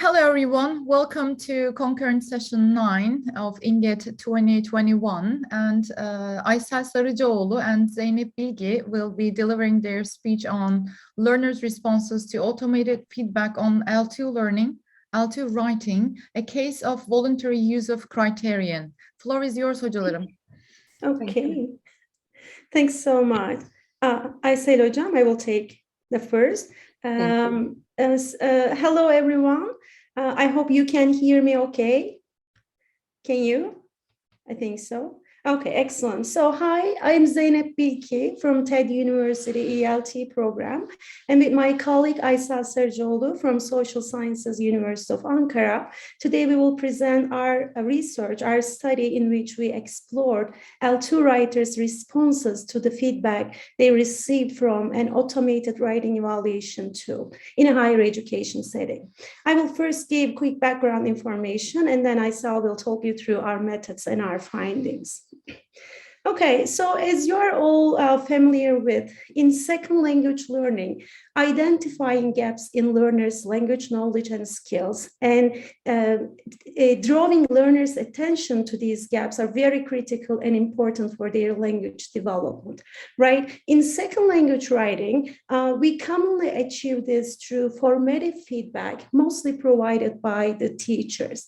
Hello, everyone. Welcome to Concurrent Session 9 of INGED 2021. And Aysel Sarıcaoğlu and Zeynep Bilki will be delivering their speech on learners' responses to automated feedback on L2 learning, L2 writing, a case of voluntary use of Criterion. Floor is yours, hocalarım. Okay. Thanks so much. Aysel hocam, I will take the first. Hello, everyone. I hope you can hear me okay. Can you? I think so. Okay, excellent. So hi, I'm Zeynep Bilki from TED University ELT program, and with my colleague Aysel Sarıcaoğlu from Social Sciences University of Ankara. Today we will present our research, our study in which we explored L2 writers' responses to the feedback they received from an automated writing evaluation tool in a higher education setting. I will first give quick background information, and then Aysel will talk you through our methods and our findings. Okay, so as you're all familiar with, in second language learning, identifying gaps in learners' language knowledge and skills and drawing learners' attention to these gaps are very critical and important for their language development, right? In second language writing, we commonly achieve this through formative feedback, mostly provided by the teachers.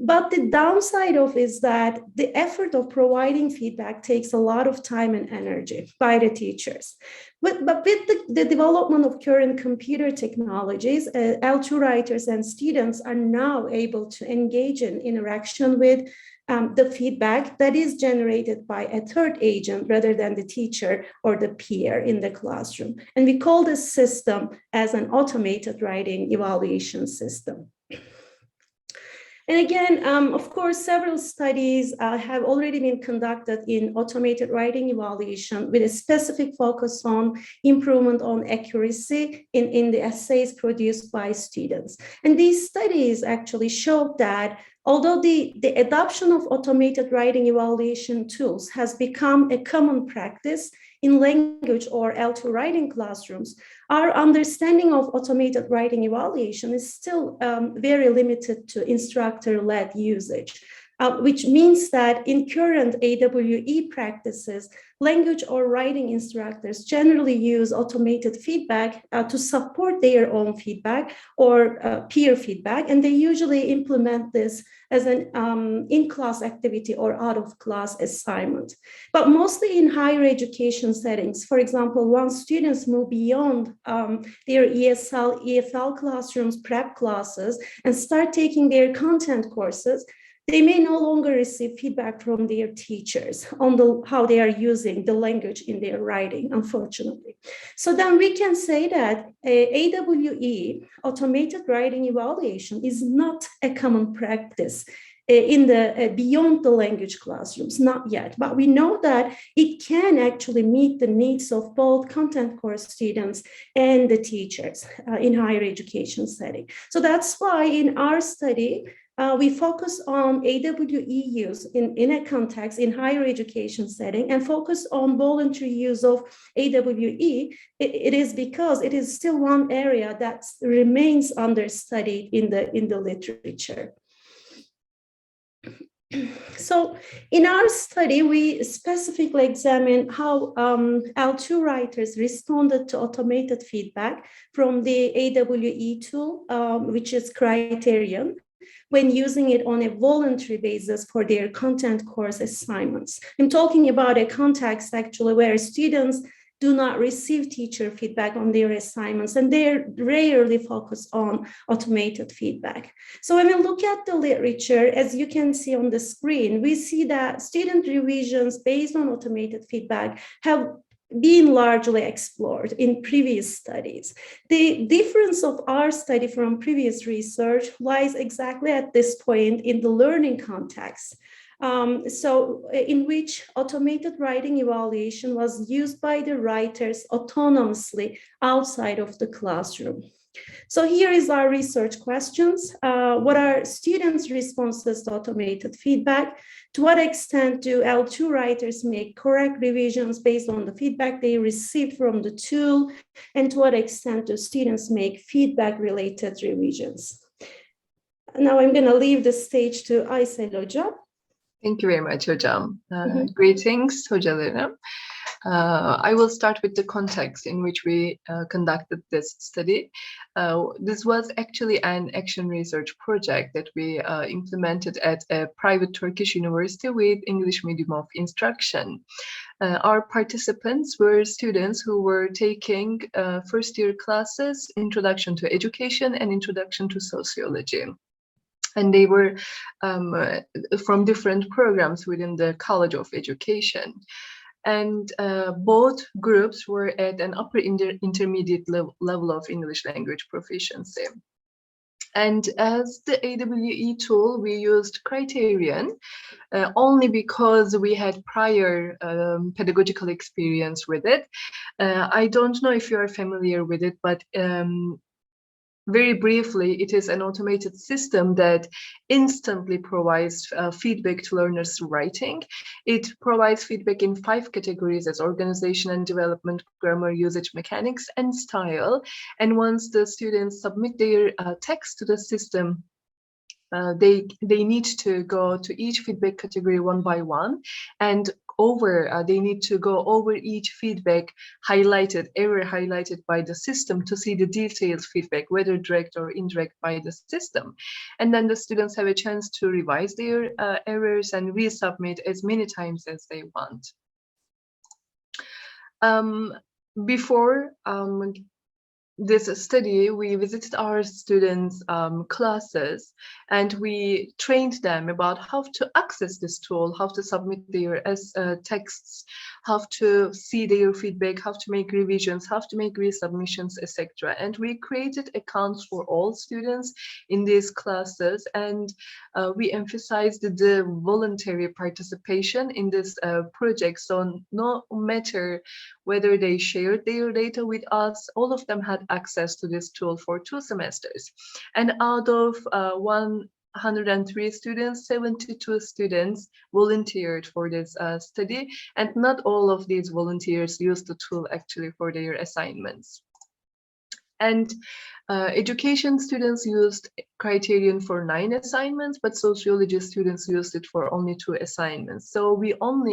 But the downside of is that the effort of providing feedback takes a lot of time and energy by the teachers. But with the development of current computer technologies, L2 writers and students are now able to engage in interaction with the feedback that is generated by a third agent rather than the teacher or the peer in the classroom. And we call this system as an automated writing evaluation system. And again, of course, several studies have already been conducted in automated writing evaluation with a specific focus on improvement on accuracy in the essays produced by students. And these studies actually showed that although the adoption of automated writing evaluation tools has become a common practice in language or L2 writing classrooms, our understanding of automated writing evaluation is still very limited to instructor-led usage, which means that in current AWE practices, language or writing instructors generally use automated feedback to support their own feedback or peer feedback, and they usually implement this as an in-class activity or out-of-class assignment. But mostly in higher education settings, for example, once students move beyond their EFL classrooms, prep classes, and start taking their content courses, they may no longer receive feedback from their teachers on how they are using the language in their writing, unfortunately. So then we can say that AWE, automated writing evaluation, is not a common practice in the beyond the language classrooms, not yet. But we know that it can actually meet the needs of both content course students and the teachers in higher education setting. So that's why in our study, we focus on AWE use in a context in higher education setting and focus on voluntary use of AWE. It is because it is still one area that remains understudied in the literature. So in our study, we specifically examined how L2 writers responded to automated feedback from the AWE tool, which is Criterion, when using it on a voluntary basis for their content course assignments. I'm talking about a context actually where students do not receive teacher feedback on their assignments, and they rarely focus on automated feedback. So when we look at the literature, as you can see on the screen, we see that student revisions based on automated feedback have been largely explored in previous studies. The difference of our study from previous research lies exactly at this point in the learning context. In which automated writing evaluation was used by the writers autonomously outside of the classroom. So here is our research questions. What are students' responses to automated feedback? To what extent do L2 writers make correct revisions based on the feedback they received from the tool? And to what extent do students make feedback-related revisions? Now I'm going to leave the stage to Aysel Hocam. Thank you very much, Hocam. Greetings, hocalarım. I will start with the context in which we conducted this study. This was actually an action research project that we implemented at a private Turkish university with English medium of instruction. Our participants were students who were taking first-year classes, Introduction to Education and Introduction to Sociology. And they were from different programs within the College of Education. And both groups were at an upper intermediate level of English language proficiency. And as the AWE tool, we used Criterion only because we had prior pedagogical experience with it. I don't know if you are familiar with it, but very briefly, it is an automated system that instantly provides feedback to learners' writing. It provides feedback in 5 categories as organization and development, grammar, usage, mechanics, and style. And once the students submit their text to the system, they need to go to each feedback category one by one, and they need to go over each feedback error highlighted by the system to see the detailed feedback, whether direct or indirect by the system. And then the students have a chance to revise their errors and resubmit as many times as they want. Before this study, we visited our students' classes, and we trained them about how to access this tool, how to submit their texts, how to see their feedback, how to make revisions, how to make resubmissions, etc. And we created accounts for all students in these classes, and we emphasized the voluntary participation in this project. So no matter whether they shared their data with us, all of them had access to this tool for 2 semesters. And out of 103 students, 72 students volunteered for this study, and not all of these volunteers used the tool actually for their assignments. And education students used Criterion for 9 assignments, but sociology students used it for only 2 assignments. So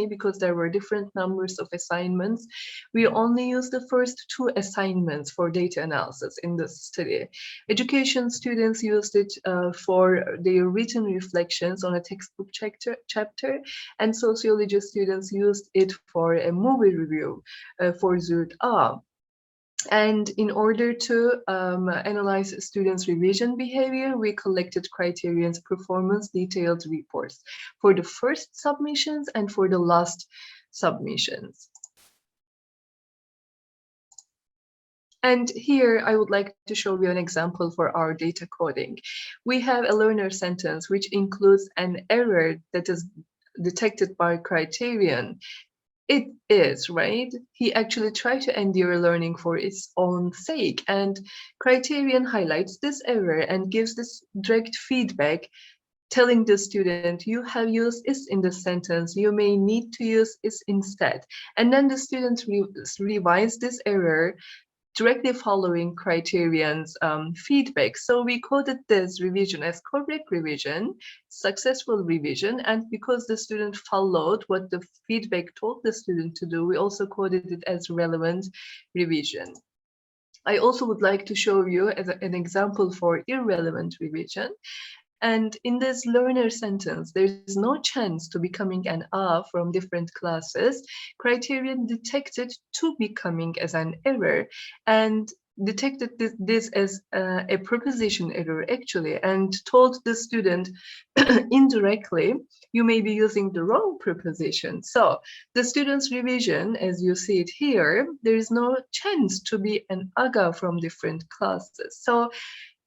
because there were different numbers of assignments, we only used the first 2 assignments for data analysis in this study. Education students used it for their written reflections on a textbook chapter, and sociology students used it for a movie review for Zürt A. And in order to analyze students' revision behavior, we collected Criterion's performance detailed reports for the first submissions and for the last submissions. And here I would like to show you an example for our data coding. We have a learner sentence which includes an error that is detected by Criterion. It is, right? He actually tried to endure learning for its own sake, and Criterion highlights this error and gives this direct feedback, telling the student, you have used is in the sentence, you may need to use is instead. And then the student revised this error directly following Criterion's feedback. So we coded this revision as correct revision, successful revision, and because the student followed what the feedback told the student to do, we also coded it as relevant revision. I also would like to show you as an example for irrelevant revision. And in this learner sentence, there's no chance to becoming an A from different classes. Criterion detected to becoming as an error and detected this as a preposition error actually, and told the student indirectly, you may be using the wrong preposition. So the student's revision, as you see it here, there is no chance to be an aga from different classes. So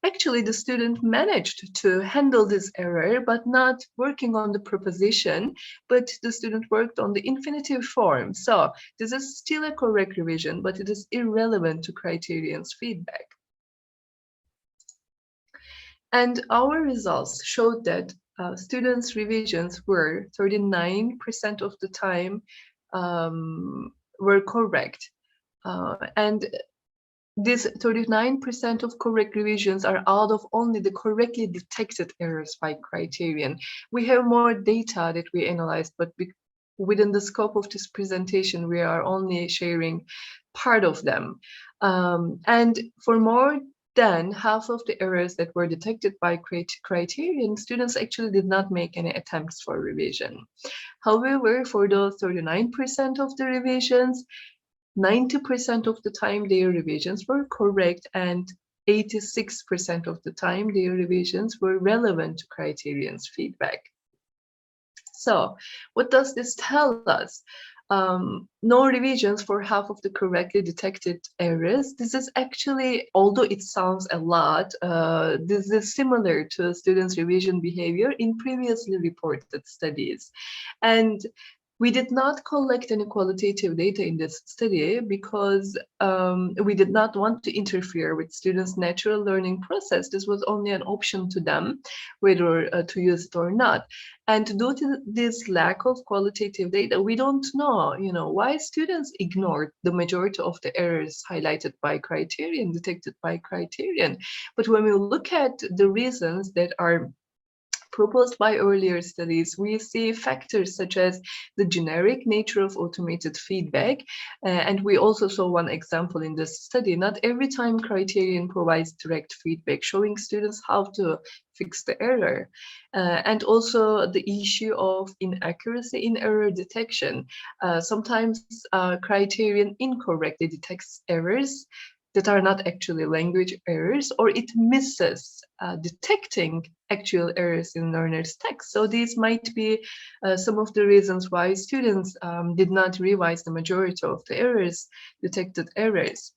actually, the student managed to handle this error, but not working on the preposition, but the student worked on the infinitive form. So this is still a correct revision, but it is irrelevant to Criterion's feedback. And our results showed that students' revisions were 39% of the time were correct. And this 39% of correct revisions are out of only the correctly detected errors by Criterion. We have more data that we analyzed, but within the scope of this presentation, we are only sharing part of them. And for more than half of the errors that were detected by Criterion, students actually did not make any attempts for revision. However, for those 39% of the revisions, 90% of the time their revisions were correct, and 86% of the time their revisions were relevant to Criterion's feedback. So what does this tell us? No revisions for half of the correctly detected errors. This is actually, although it sounds a lot, this is similar to students' revision behavior in previously reported studies. And we did not collect any qualitative data in this study because we did not want to interfere with students' natural learning process. This was only an option to them, whether to use it or not. And due to this lack of qualitative data, we don't know, why students ignored the majority of the errors highlighted by Criterion, detected by Criterion. But when we look at the reasons that are proposed by earlier studies, we see factors such as the generic nature of automated feedback. And we also saw one example in this study. Not every time Criterion provides direct feedback, showing students how to fix the error. And also the issue of inaccuracy in error detection. Sometimes Criterion incorrectly detects errors that are not actually language errors, or it misses detecting actual errors in learners' text. So these might be some of the reasons why students did not revise the majority of the errors, detected errors.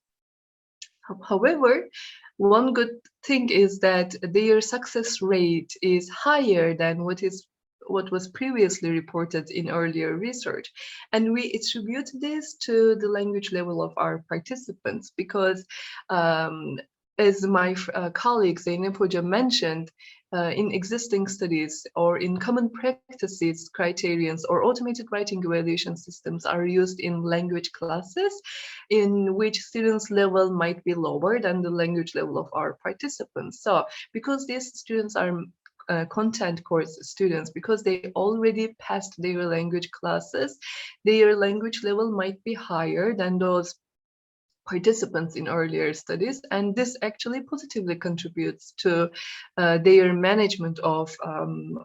However, one good thing is that their success rate is higher than what was previously reported in earlier research. And we attribute this to the language level of our participants because as my colleague Zeynep Hoca mentioned, in existing studies or in common practices, criterions or automated writing evaluation systems are used in language classes in which students' level might be lower than the language level of our participants. So because these students are content course students, because they already passed their language classes, their language level might be higher than those participants in earlier studies, and this actually positively contributes to their management of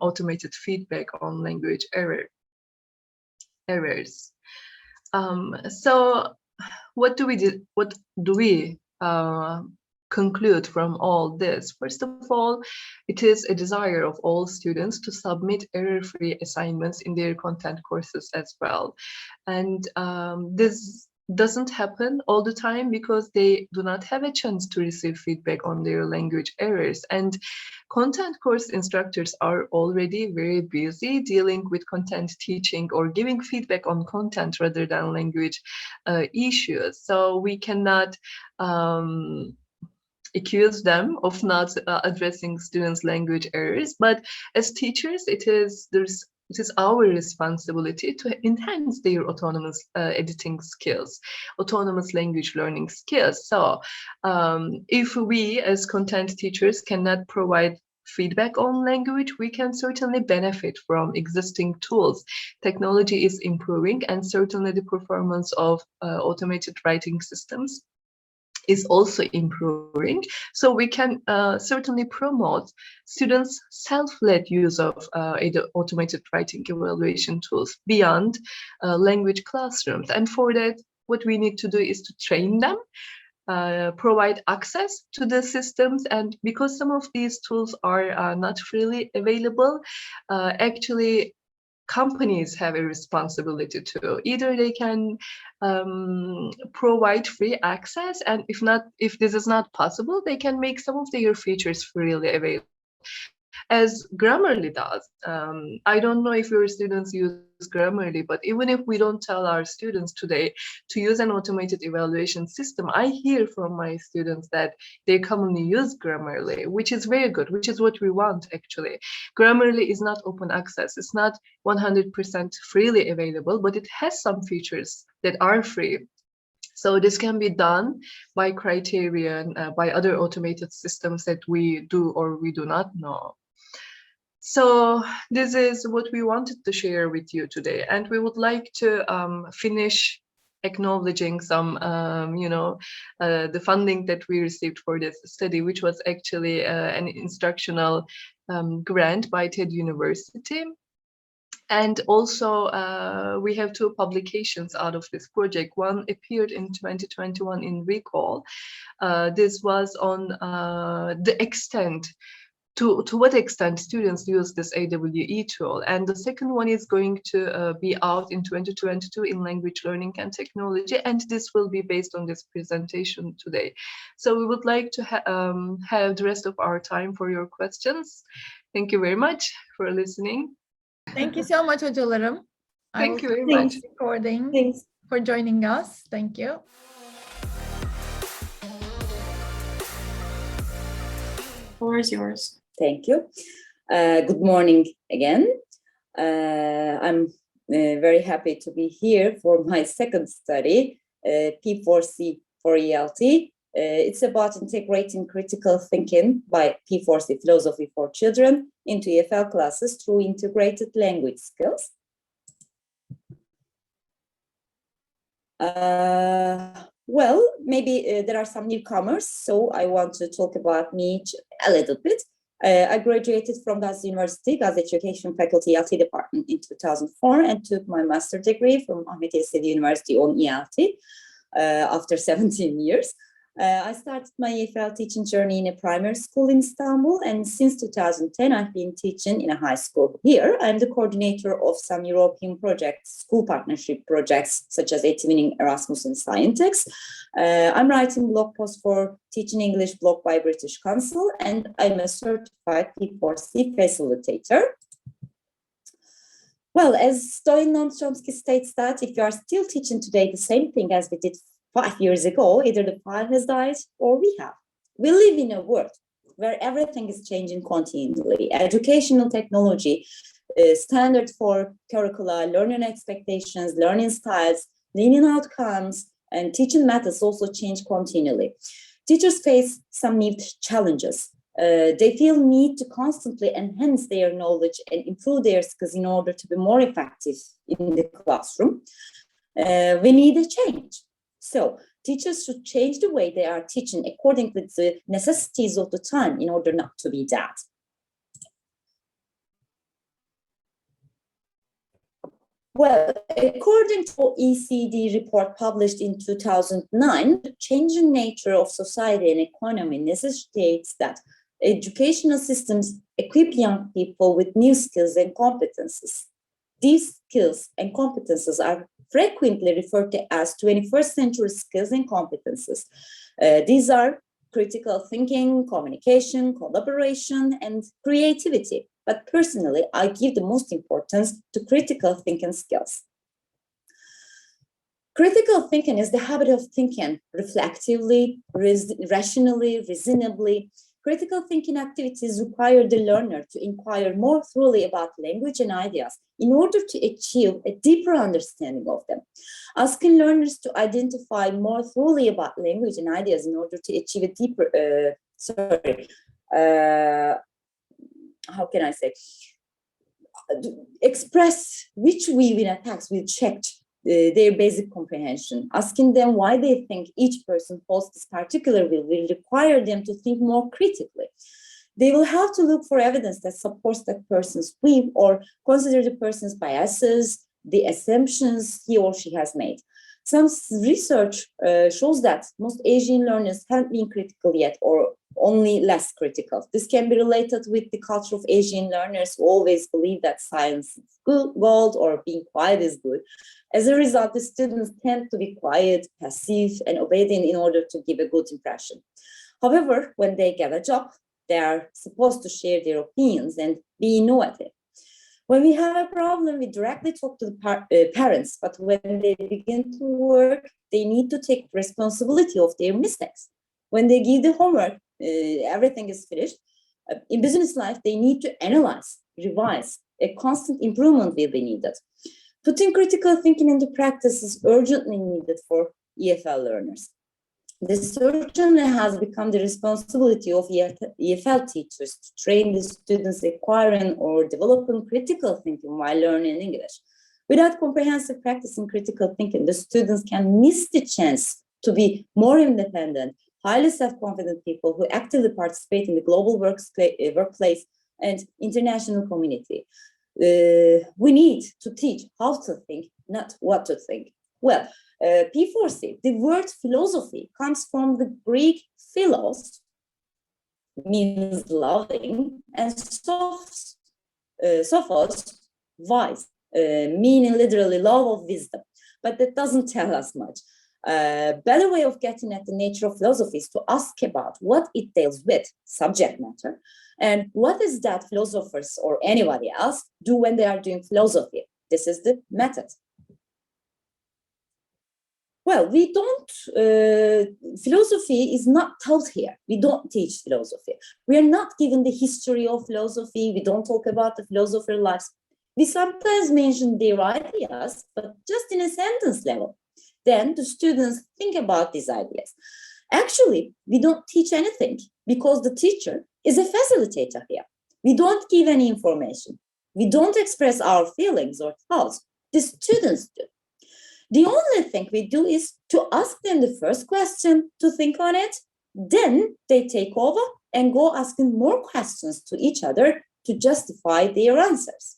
automated feedback on language errors. So what do we conclude from all this? First of all, it is a desire of all students to submit error-free assignments in their content courses as well. And this doesn't happen all the time because they do not have a chance to receive feedback on their language errors. And content course instructors are already very busy dealing with content teaching or giving feedback on content rather than language issues. So we cannot accuse them of not addressing students' language errors, but as teachers, it is our responsibility to enhance their autonomous editing skills, autonomous language learning skills. So if we as content teachers cannot provide feedback on language, we can certainly benefit from existing tools. Technology is improving, and certainly the performance of automated writing systems is also improving. So we can certainly promote students' self-led use of automated writing evaluation tools beyond language classrooms. And for that, what we need to do is to train them, provide access to the systems. And because some of these tools are not freely available, actually companies have a responsibility to either they can provide free access, and if this is not possible, they can make some of their features freely available, as Grammarly does. I don't know if your students use Grammarly, but even if we don't tell our students today to use an automated evaluation system, I hear from my students that they commonly use Grammarly, which is very good, which is what we want actually. Grammarly is not open access. It's not 100% freely available, but it has some features that are free. So this can be done by Criterion, by other automated systems that we do or we do not know. So this is what we wanted to share with you today, and we would like to finish acknowledging some, the funding that we received for this study, which was actually an instructional grant by TED University. And also we have two publications out of this project. One appeared in 2021 in Recall. This was on the extent, to what extent students use this AWE tool. And the second one is going to be out in 2022 in Language Learning and Technology, and this will be based on this presentation today. So we would like to have the rest of our time for your questions. Thank you very much for listening. Thank you so much, hocalarım. Thank you very Thanks. much. Recording. Thanks. For joining us. Thank you. Floor is yours. Thank you. Good morning again. I'm very happy to be here for my second study, P4C for ELT. It's about integrating critical thinking by P4C, Philosophy for Children, into EFL classes through integrated language skills. Well, maybe there are some newcomers, so I want to talk about me a little bit. I graduated from Gazi University, Gazi Education Faculty ELT Department in 2004 and took my master degree from Ahmet Yesevi University on ELT after 17 years. I started my EFL teaching journey in a primary school in Istanbul, and since 2010 I've been teaching in a high school here. I'm the coordinator of some European projects, school partnership projects such as Eğitim Erasmus and Scientex. I'm writing blog posts for Teaching English blog by British Council, and I'm a certified P4C facilitator. Well, as Stoyan Noam Chomsky states that if you are still teaching today the same thing as we did 5 years ago, either the file has died or we have. We live in a world where everything is changing continually. Educational technology, standards for curricula, learning expectations, learning styles, learning outcomes, and teaching methods also change continually. Teachers face some new challenges. They feel need to constantly enhance their knowledge and improve their skills in order to be more effective in the classroom. We need a change. So teachers should change the way they are teaching according to the necessities of the time in order not to be that. Well, according to OECD report published in 2009, the changing nature of society and economy necessitates that educational systems equip young people with new skills and competences. These skills and competences are frequently referred to as 21st century skills and competences. These are critical thinking, communication, collaboration, and creativity. But personally, I give the most importance to critical thinking skills. Critical thinking is the habit of thinking reflectively, rationally, reasonably. Critical thinking activities require the learner to inquire more thoroughly about language and ideas in order to achieve a deeper understanding of them. Asking learners to identify more thoroughly about language and ideas in order to achieve a deeper, express which weaving attacks will check their basic comprehension. Asking them why they think each person holds this particular will require them to think more critically. They will have to look for evidence that supports that person's view or consider the person's biases, the assumptions he or she has made. Some research shows that most Asian learners haven't been critical yet or only less critical. This can be related with the culture of Asian learners who always believe that science is gold or being quiet is good. As a result, the students tend to be quiet, passive, and obedient in order to give a good impression. However, when they get a job, they are supposed to share their opinions and be innovative. When we have a problem, we directly talk to the parents, but when they begin to work, they need to take responsibility of their mistakes. When they give the homework, everything is finished. In business life, they need to analyze, revise. A constant improvement will be needed. Putting critical thinking into practice is urgently needed for EFL learners. This certainly has become the responsibility of EFL teachers to train the students acquiring or developing critical thinking while learning English. Without comprehensive practice in critical thinking, the students can miss the chance to be more independent, highly self-confident people who actively participate in the global workplace and international community. We need to teach how to think, not what to think. Well, P4C, the word philosophy comes from the Greek philos, means loving, and sophos, wise, meaning literally love of wisdom. But that doesn't tell us much. Better way of getting at the nature of philosophy is to ask about what it deals with, subject matter, and what is that philosophers or anybody else do when they are doing philosophy. This is the method. Well, we don't, philosophy is not taught here. We don't teach philosophy. We are not given the history of philosophy. We don't talk about the philosopher lives. We sometimes mention their ideas, but just in a sentence level. Then the students think about these ideas. Actually, we don't teach anything because the teacher is a facilitator here. We don't give any information. We don't express our feelings or thoughts. The students do. The only thing we do is to ask them the first question, to think on it. Then they take over and go asking more questions to each other to justify their answers.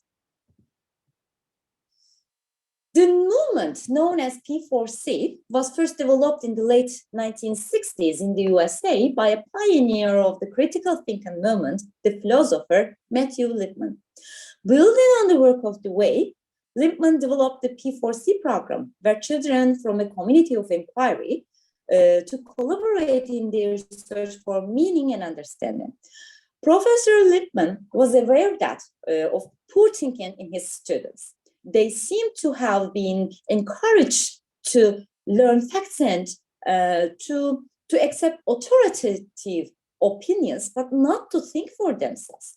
The movement known as P4C was first developed in the late 1960s in the USA by a pioneer of the critical thinking movement, the philosopher Matthew Lipman. Building on the work of Dewey, Lipman developed the P4C program, where children from a community of inquiry to collaborate in their search for meaning and understanding. Professor Lipman was aware that of poor thinking in his students. They seem to have been encouraged to learn facts and to accept authoritative opinions, but not to think for themselves.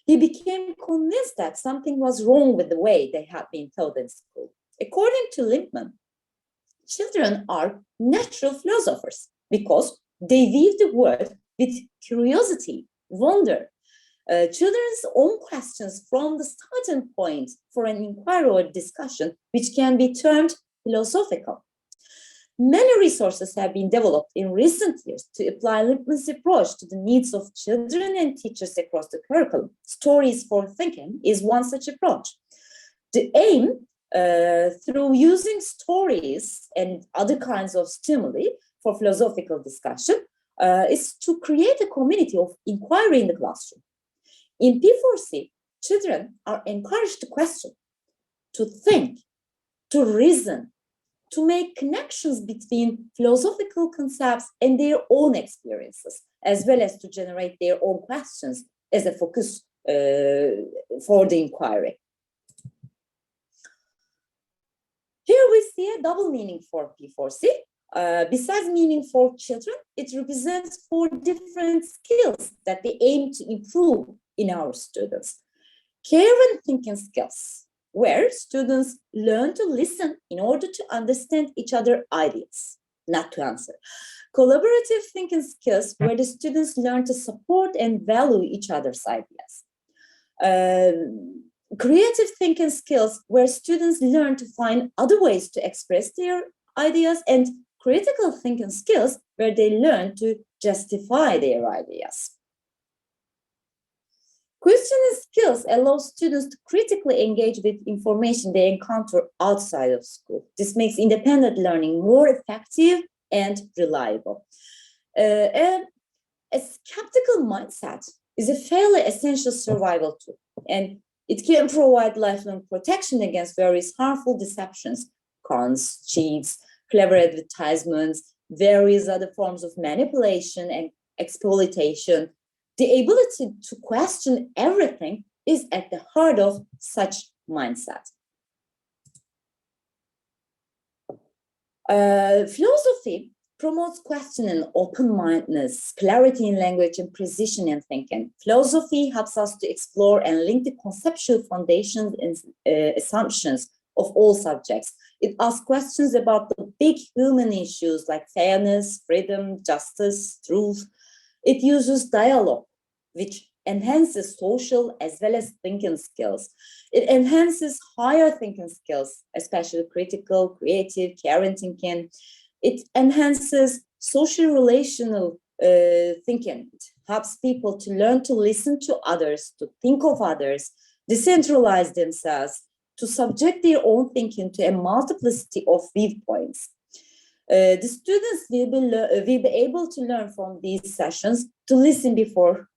He became convinced that something was wrong with the way they had been taught in school. According to Lipman, children are natural philosophers because they view the world with curiosity, wonder. Children's own questions from the starting point for an inquiry or discussion, which can be termed philosophical. Many resources have been developed in recent years to apply Lipman's approach to the needs of children and teachers across the curriculum. Stories for Thinking is one such approach. The aim, through using stories and other kinds of stimuli for philosophical discussion, is to create a community of inquiry in the classroom. In P4C, children are encouraged to question, to think, to reason, to make connections between philosophical concepts and their own experiences, as well as to generate their own questions as a focus for the inquiry. Here we see a double meaning for P4C. Besides meaning for children, it represents 4 different skills that we aim to improve in our students. Care and thinking skills, where students learn to listen in order to understand each other's ideas, not to answer. Collaborative thinking skills, where the students learn to support and value each other's ideas. Creative thinking skills, where students learn to find other ways to express their ideas, and critical thinking skills, where they learn to justify their ideas. Questioning skills allow students to critically engage with information they encounter outside of school. This makes independent learning more effective and reliable. A skeptical mindset is a fairly essential survival tool, and it can provide lifelong protection against various harmful deceptions, cons, cheats, clever advertisements, various other forms of manipulation and exploitation. The ability to question everything is at the heart of such mindset. Philosophy promotes questioning, open-mindedness, clarity in language, and precision in thinking. Philosophy helps us to explore and link the conceptual foundations and assumptions of all subjects. It asks questions about the big human issues like fairness, freedom, justice, truth. It uses dialogue, which enhances social as well as thinking skills. It enhances higher thinking skills, especially critical, creative, caring thinking. It enhances social relational thinking. It helps people to learn to listen to others, to think of others, decentralize themselves, to subject their own thinking to a multiplicity of viewpoints. The students will be able to learn from these sessions to listen before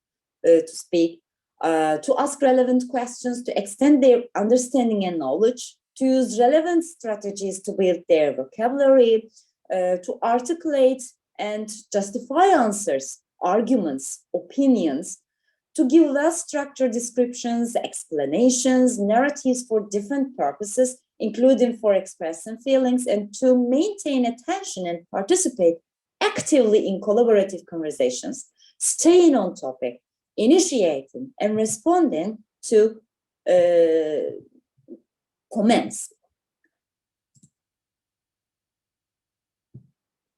to speak, to ask relevant questions, to extend their understanding and knowledge, to use relevant strategies to build their vocabulary, to articulate and justify answers, arguments, opinions, to give well-structured descriptions, explanations, narratives for different purposes, including for expressing feelings, and to maintain attention and participate actively in collaborative conversations, staying on topic, initiating and responding to comments.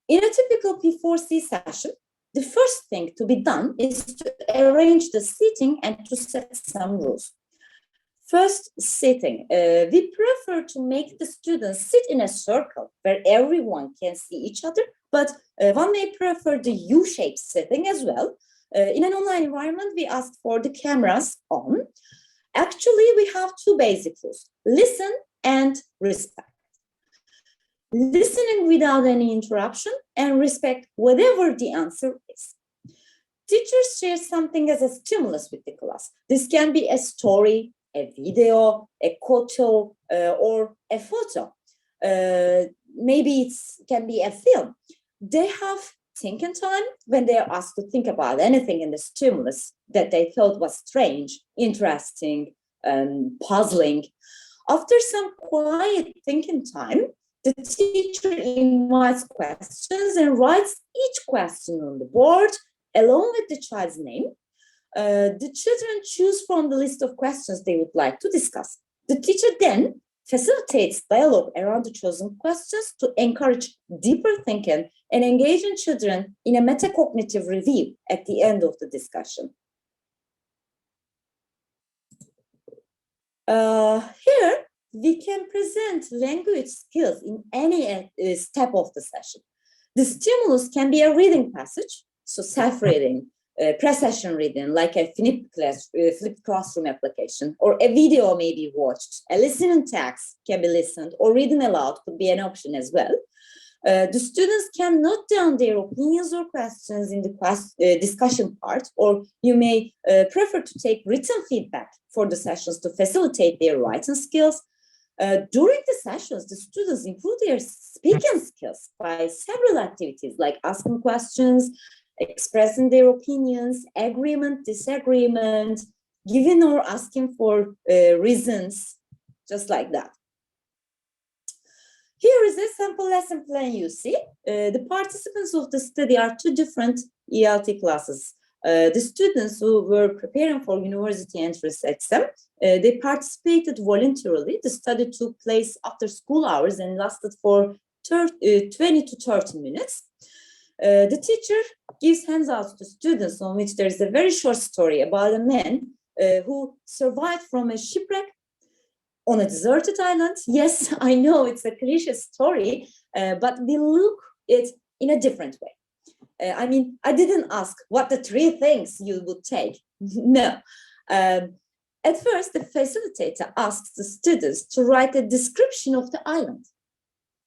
In a typical P4C session, the first thing to be done is to arrange the seating and to set some rules. First, sitting. We prefer to make the students sit in a circle where everyone can see each other, but one may prefer the U-shaped sitting as well. In an online environment, we ask for the cameras on. Actually, we have two basic rules: listen and respect. Listening without any interruption and respect whatever the answer is. Teachers share something as a stimulus with the class. This can be a story, a video, a quote, or a photo. Maybe it can be a film. They have thinking time when they are asked to think about anything in the stimulus that they thought was strange, interesting, puzzling. After some quiet thinking time, the teacher invites questions and writes each question on the board along with the child's name. The children choose from the list of questions they would like to discuss. The teacher then facilitates dialogue around the chosen questions to encourage deeper thinking and engaging children in a metacognitive review at the end of the discussion. Here, we can present language skills in any step of the session. The stimulus can be a reading passage, so self-reading, pre-session reading, like a flipped classroom application, or a video may be watched. A listening text can be listened, or reading aloud could be an option as well. The students can note down their opinions or questions in the discussion part, or you may prefer to take written feedback for the sessions to facilitate their writing skills. During the sessions, the students improve their speaking skills by several activities like asking questions, expressing their opinions, agreement, disagreement, giving or asking for reasons, just like that. Here is a sample lesson plan you see. The participants of the study are two different ELT classes. The students who were preparing for university entrance exam, they participated voluntarily. The study took place after school hours and lasted for 20 to 30 minutes. The teacher gives handouts to students on which there is a very short story about a man who survived from a shipwreck on a deserted island. Yes, I know it's a cliche story, but we look at it in a different way. I mean, I didn't ask what the 3 things you would take. No. At first, the facilitator asks the students to write a description of the island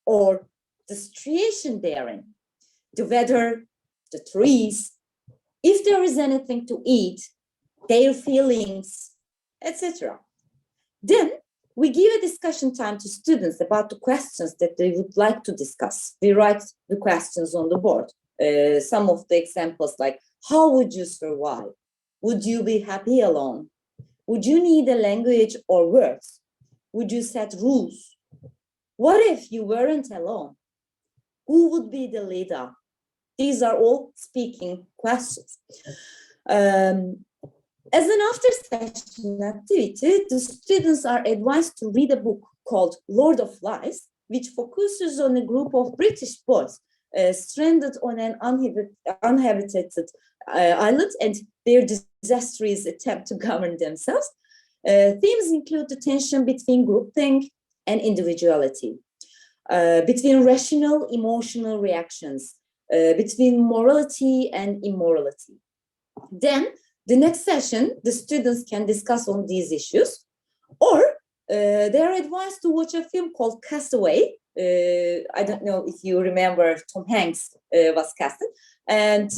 or the situation therein, the weather, the trees, if there is anything to eat, their feelings, etc. Then we give a discussion time to students about the questions that they would like to discuss. We write the questions on the board. Some of the examples like, how would you survive? Would you be happy alone? Would you need a language or words? Would you set rules? What if you weren't alone? Who would be the leader? These are all speaking questions. As an after-session activity, the students are advised to read a book called Lord of Lies, which focuses on a group of British boys stranded on an uninhabited island and their disastrous attempt to govern themselves. Themes include the tension between groupthink and individuality, between rational, emotional reactions, between morality and immorality. Then, the next session, the students can discuss on these issues, or they are advised to watch a film called Castaway. I don't know if you remember Tom Hanks was casted, and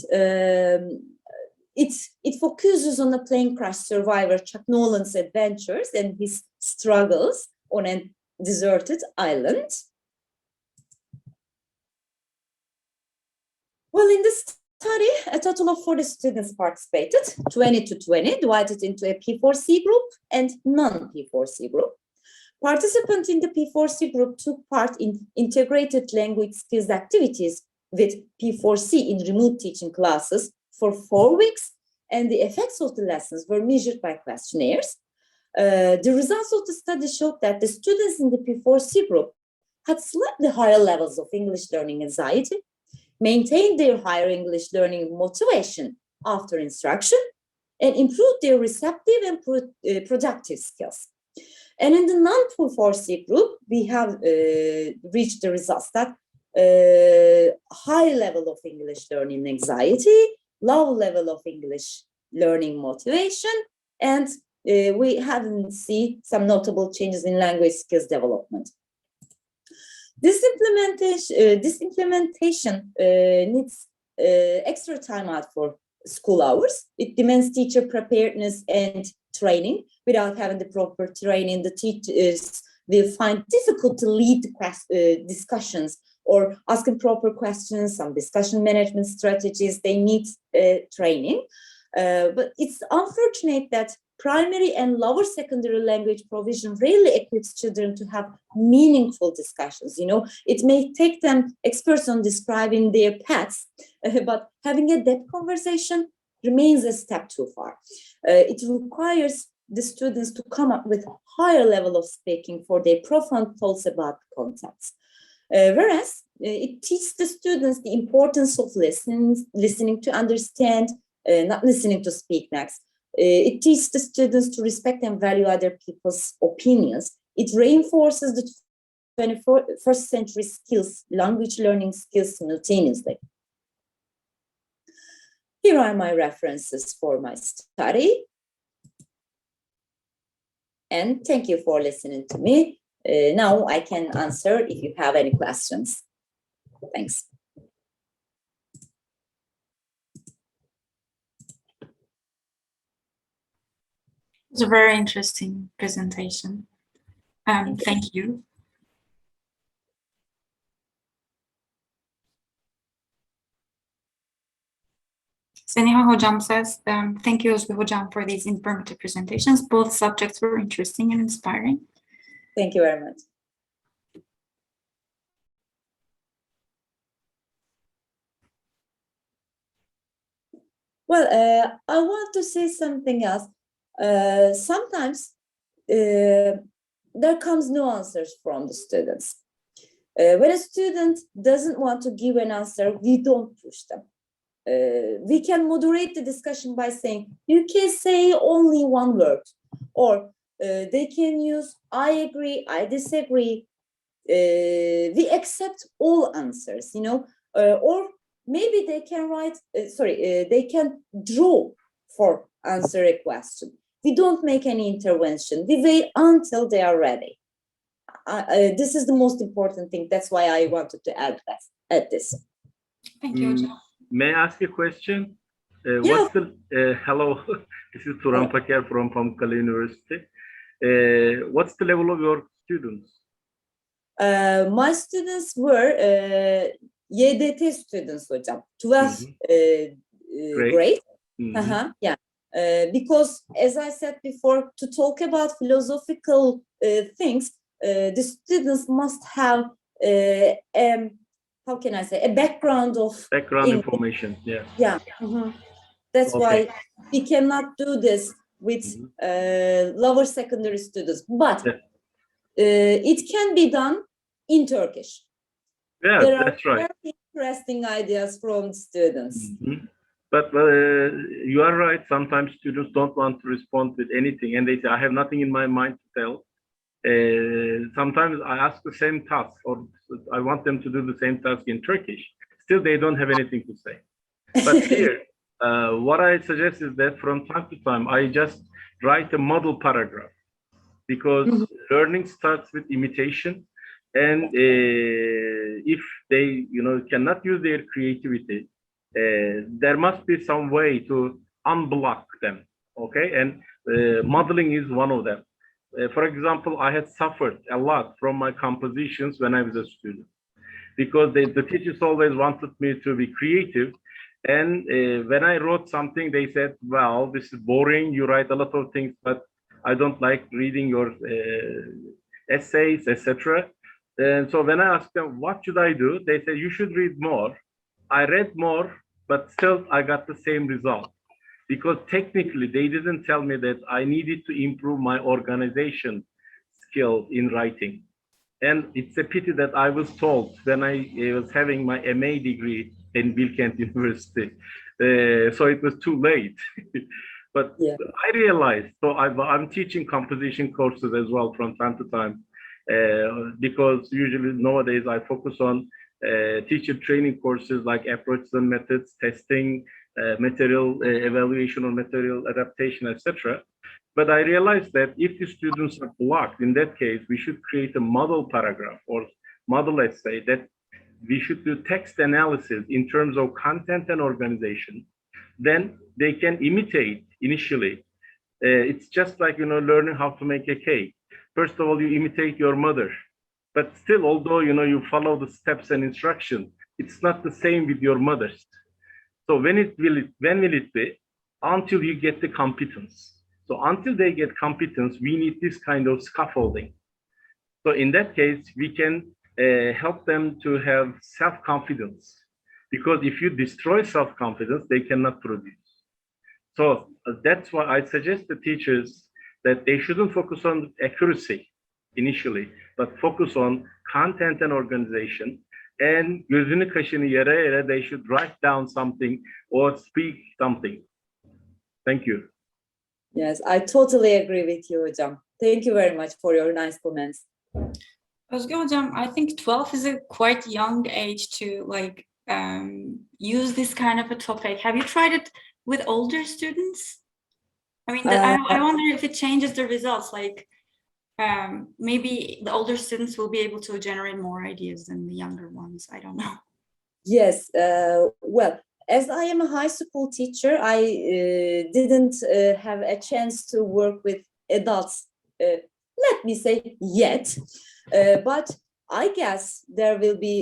it focuses on the plane crash survivor Chuck Nolan's adventures and his struggles on a deserted island. Well, in this study, a total of 40 students participated, 20 to 20, divided into a P4C group and non-P4C group. Participants in the P4C group took part in integrated language skills activities with P4C in remote teaching classes for 4 weeks, and the effects of the lessons were measured by questionnaires. The results of the study showed that the students in the P4C group had slightly higher levels of English learning anxiety, maintained their higher English learning motivation after instruction, and improved their receptive and productive skills. And in the non-P4C group, we have reached the results that high level of English learning anxiety, low level of English learning motivation, and we haven't seen some notable changes in language skills development. This implementation needs extra time out for school hours. It demands teacher preparedness and training. Without having the proper training, the teachers will find difficult to lead discussions or asking proper questions, some discussion management strategies. They need training. But it's unfortunate that primary and lower secondary language provision rarely equips children to have meaningful discussions. You know, it may take them experts on describing their pets, but having a depth conversation remains a step too far. It requires the students to come up with higher level of speaking for their profound thoughts about concepts. Whereas it teaches the students the importance of listening to understand, not listening to speak next. It teaches the students to respect and value other people's opinions. It reinforces the 21st century skills, language learning skills simultaneously. Here are my references for my study. And thank you for listening to me. Now I can answer if you have any questions. Thanks. It was a very interesting presentation. Thank you. Zeynep Hocam says, thank you, Özgü Hocam, for these informative presentations. Both subjects were interesting and inspiring. Thank you very much. Well, I want to say something else. Sometimes there comes no answers from the students. When a student doesn't want to give an answer, we don't push them. We can moderate the discussion by saying, you can say only one word, or they can use, I agree, I disagree. We accept all answers, you know, or maybe they can write, they can draw for answer a question. We don't make any intervention. We wait until they are ready. This is the most important thing. That's why I wanted to add this. Thank you, Hocam. May I ask you a question? Yeah. What's the hello? This is Turan Paker from Pamukkale University. What's the level of your students? My students were YDT students, hocam. 12th grade. Mm-hmm. Yeah. Because, as I said before, to talk about philosophical things, the students must have how can I say, a background of information. Yeah. Yeah. That's why we cannot do this with lower secondary students. But it can be done in Turkish. Yeah, There are that's right. very interesting ideas from the students. Mhm. But you are right. Sometimes students don't want to respond with anything, and they say, "I have nothing in my mind to tell." Sometimes I ask the same task, or I want them to do the same task in Turkish. Still, they don't have anything to say. But here, what I suggest is that from time to time, I just write a model paragraph, because learning starts with imitation, and if they, cannot use their creativity, there must be some way to unblock them. Okay, and modeling is one of them. For example, I had suffered a lot from my compositions when I was a student, because the teachers always wanted me to be creative. And when I wrote something, they said, "Well, this is boring. You write a lot of things, but I don't like reading your essays, etc." And so when I asked them, "What should I do?" They said, "You should read more." I read more, but still I got the same result, because technically they didn't tell me that I needed to improve my organization skills in writing. And it's a pity that I was told when I was having my MA degree in Bilki University. So it was too late. But Yeah. I realized, so I'm teaching composition courses as well from time to time, because usually nowadays I focus on teacher training courses like approaches and methods, testing, material evaluation or material adaptation, etc. But I realized that if the students are blocked, in that case, we should create a model paragraph or model essay that we should do text analysis in terms of content and organization. Then they can imitate initially. It's just like, learning how to make a cake. First of all, you imitate your mother. But still, although, you follow the steps and instructions, it's not the same with your mothers. So when will it be? Until you get the competence. So until they get competence, we need this kind of scaffolding. So in that case, we can help them to have self-confidence, because if you destroy self-confidence, they cannot produce. So that's why I suggest the teachers that they shouldn't focus on accuracy initially, but focus on content and organization. And gözünü kaşını yere yere, they should write down something or speak something. Thank you. Yes, I totally agree with you, Hocam. Thank you very much for your nice comments. Özgü Hocam, I think 12 is a quite young age to use this kind of a topic. Have you tried it with older students? I mean, I wonder if it changes the results. Maybe the older students will be able to generate more ideas than the younger ones. I don't know. Yes, well, as I am a high school teacher, I didn't have a chance to work with adults, let me say, yet. But I guess there will be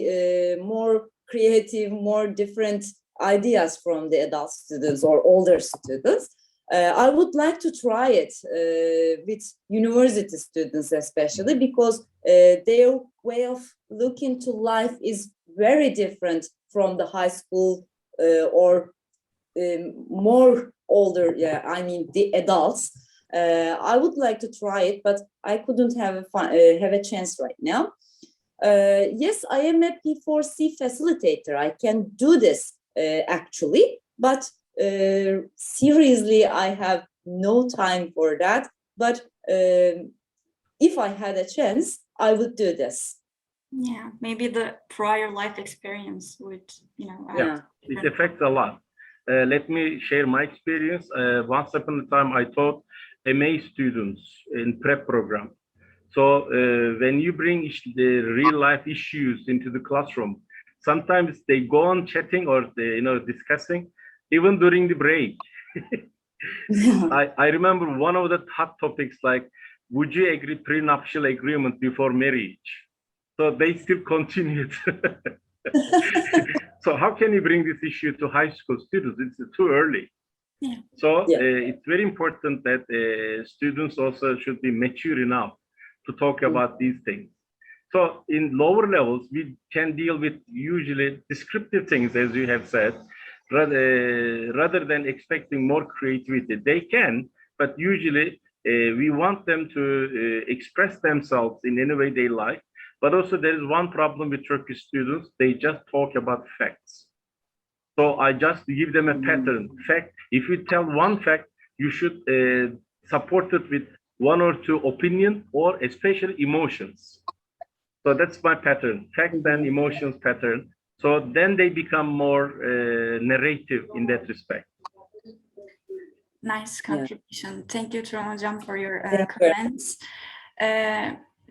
more creative, more different ideas from the adult students or older students. I would like to try it with university students, especially because their way of looking to life is very different from the high school or more older, I mean the adults. I would like to try it, but I couldn't have a chance right now. Yes, I am a P4C facilitator. I can do this actually, but seriously, I have no time for that. But if I had a chance, I would do this. Yeah, maybe the prior life experience would, Yeah, it affects a lot. Let me share my experience. Once upon a time, I taught MA students in prep program. So when you bring the real life issues into the classroom, sometimes they go on chatting or they, discussing, even during the break. I remember one of the hot topics like, would you agree prenuptial agreement before marriage? So they still continued. So how can you bring this issue to high school students? It's too early. Yeah. So it's very important that students also should be mature enough to talk about these things. So in lower levels, we can deal with usually descriptive things, as you have said, rather than expecting more creativity. They can, but usually we want them to express themselves in any way they like. But also there is one problem with Turkish students. They just talk about facts. So I just give them a pattern. Fact, if you tell one fact, you should support it with one or two opinion or especially emotions. So that's my pattern, fact and emotions pattern. So then they become more narrative in that respect. Nice contribution. Thank you, Turan Hocam, for your Thank you. comments.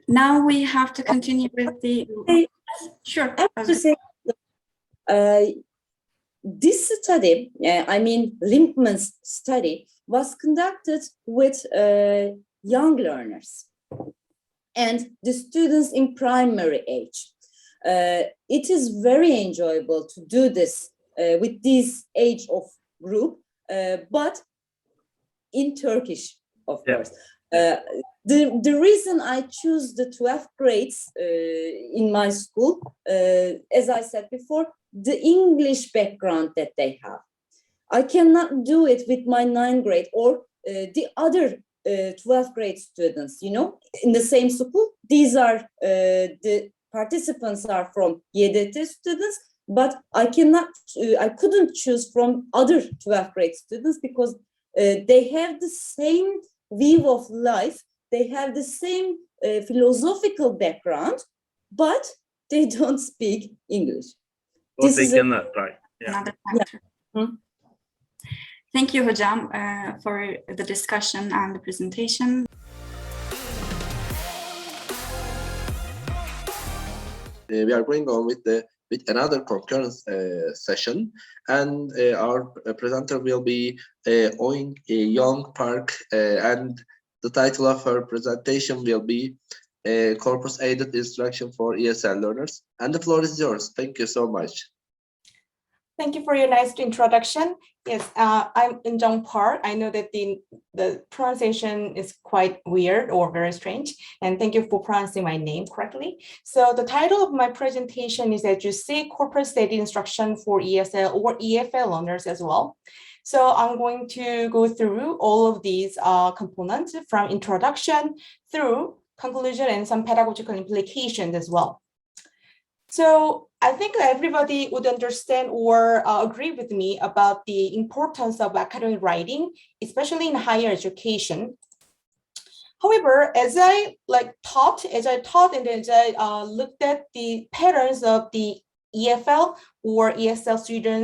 Now we have to continue with the... Sure. I have to say, this study, Limpman's study, was conducted with young learners and the students in primary age. It is very enjoyable to do this with this age of group, but in Turkish, of course. The reason I choose the 12th grades in my school, as I said before, the English background that they have. I cannot do it with my 9th grade or the other 12th grade students, you know, in the same school. These are the participants are from ELT students, but I couldn't choose from other 12th grade students because they have the same view of life, they have the same philosophical background, but they don't speak English. Or this they cannot, right? Another factor. Thank you, Hocam, for the discussion and the presentation. We are going on with another concurrent session, and our presenter will be Eunjeong Park, and the title of her presentation will be Corpus-Aided Instruction for ESL Learners. And the floor is yours. Thank you so much. Thank you for your nice introduction. Yes, I'm Eunjeong Park. I know that the pronunciation is quite weird or very strange, and thank you for pronouncing my name correctly. So the title of my presentation is, as you see, Corpus-Aided Instruction for ESL or EFL learners as well. So I'm going to go through all of these components from introduction through conclusion and some pedagogical implications as well. So I think everybody would understand or agree with me about the importance of academic writing, especially in higher education. However, as I taught and as I looked at the patterns of the EFL or ESL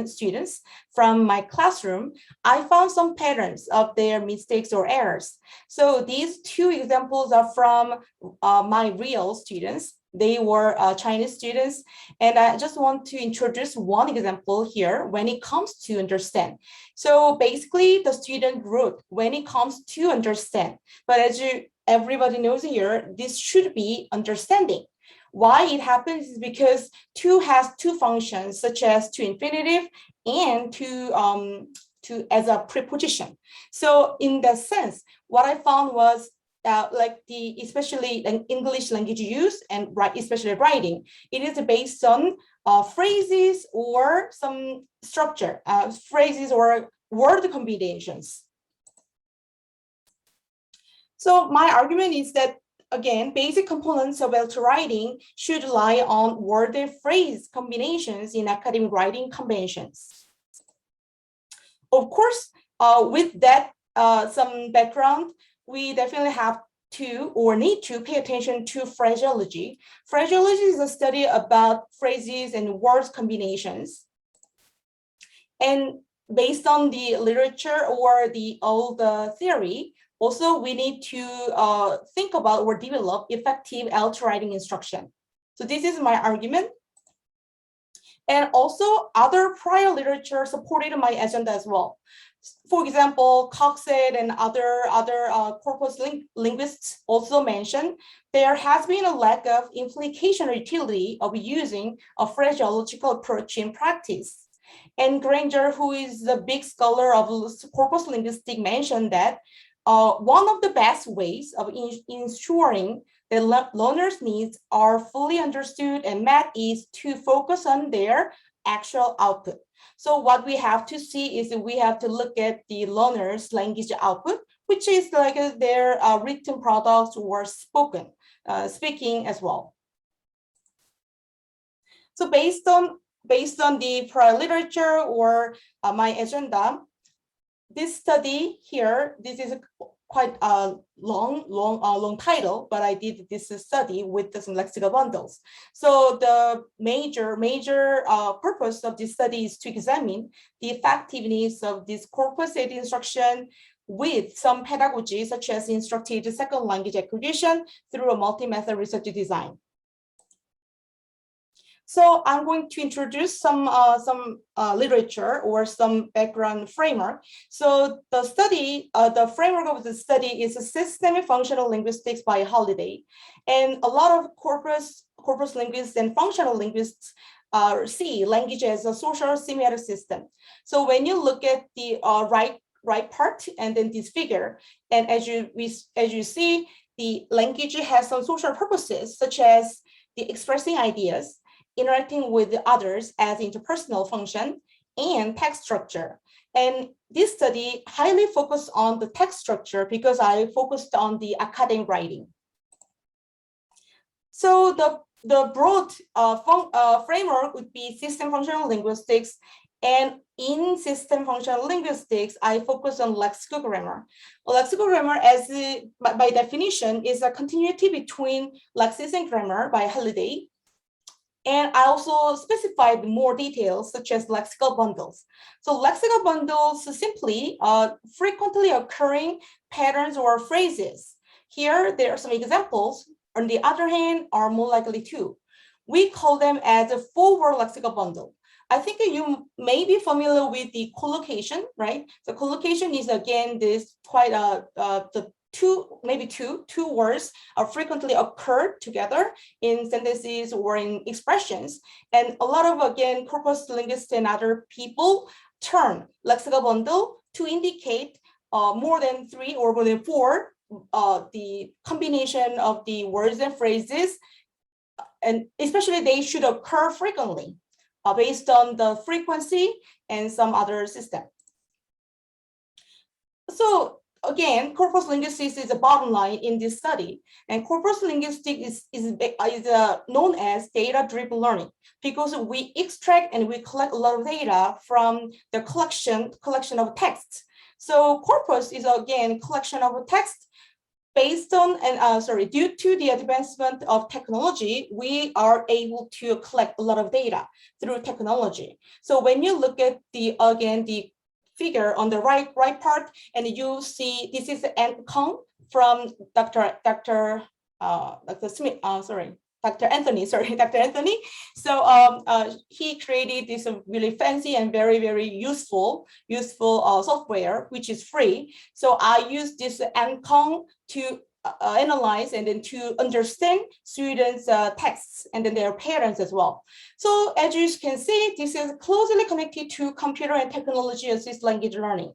students from my classroom, I found some patterns of their mistakes or errors. So these two examples are from my real students. They were Chinese students, and I just want to introduce one example here when it comes to understand. So basically, the student wrote when it comes to understand, but as everybody knows here, this should be understanding. Why it happens is because to has two functions, such as to infinitive and to as a preposition. So in that sense, what I found was especially in English language use and especially writing, it is based on phrases or some structure, phrases or word combinations. So my argument is that, again, basic components of ELT writing should rely on word and phrase combinations in academic writing conventions. Of course, with that some background, we definitely have to or need to pay attention to phraseology. Phraseology is a study about phrases and words combinations. And based on the literature or all the theory, also we need to think about or develop effective ELT writing instruction. So this is my argument. And also other prior literature supported my agenda as well. For example, Coxed and other corpus linguists also mentioned there has been a lack of implication or utility of using a phraseological approach in practice. And Granger, who is the big scholar of corpus linguistics, mentioned that one of the best ways of ensuring that learners' needs are fully understood and met is to focus on their actual output. So what we have to see is that we have to look at the learner's language output which is like their written products or speaking as well. So based on the prior literature or my agenda, this study here, this is quite a long title, but I did this study with some lexical bundles. So the major purpose of this study is to examine the effectiveness of this corpus-aided instruction with some pedagogy, such as instructed second language acquisition through a multi-method research design. So I'm going to introduce some literature or some background framework. So the study, the framework of the study is Systemic Functional Linguistics by Holiday. And a lot of corpus linguists and functional linguists see language as a social semiotic system. So when you look at the right part and then this figure, and as you see, the language has some social purposes, such as the expressing ideas, interacting with others as interpersonal function, and text structure. And this study highly focused on the text structure because I focused on the academic writing. So the broad framework would be system functional linguistics. And in system functional linguistics, I focus on lexical grammar. Lexical grammar, as by definition, is a continuity between lexis and grammar by Holiday. And I also specified more details, such as lexical bundles. So lexical bundles simply frequently occurring patterns or phrases. Here, there are some examples. On the other hand, are more likely to. We call them as a four-word lexical bundle. I think you may be familiar with the collocation, right? So collocation is, again, this quite the two words are frequently occur together in sentences or in expressions. And a lot of, again, corpus linguists and other people turn lexical bundle to indicate more than three or more than four, the combination of the words and phrases, and especially they should occur frequently based on the frequency and some other system. So again, corpus linguistics is the bottom line in this study, and corpus linguistics is known as data-driven learning because we extract and we collect a lot of data from the collection of texts. So corpus is, again, collection of text based on and due to the advancement of technology, we are able to collect a lot of data through technology. So when you look at the figure on the right part, and you see this is Kong from Dr. Anthony. So he created this really fancy and very, very useful software, which is free. So I use this Kong to analyze and then to understand students' texts and then their parents as well. So as you can see, this is closely connected to computer and technology assisted language learning.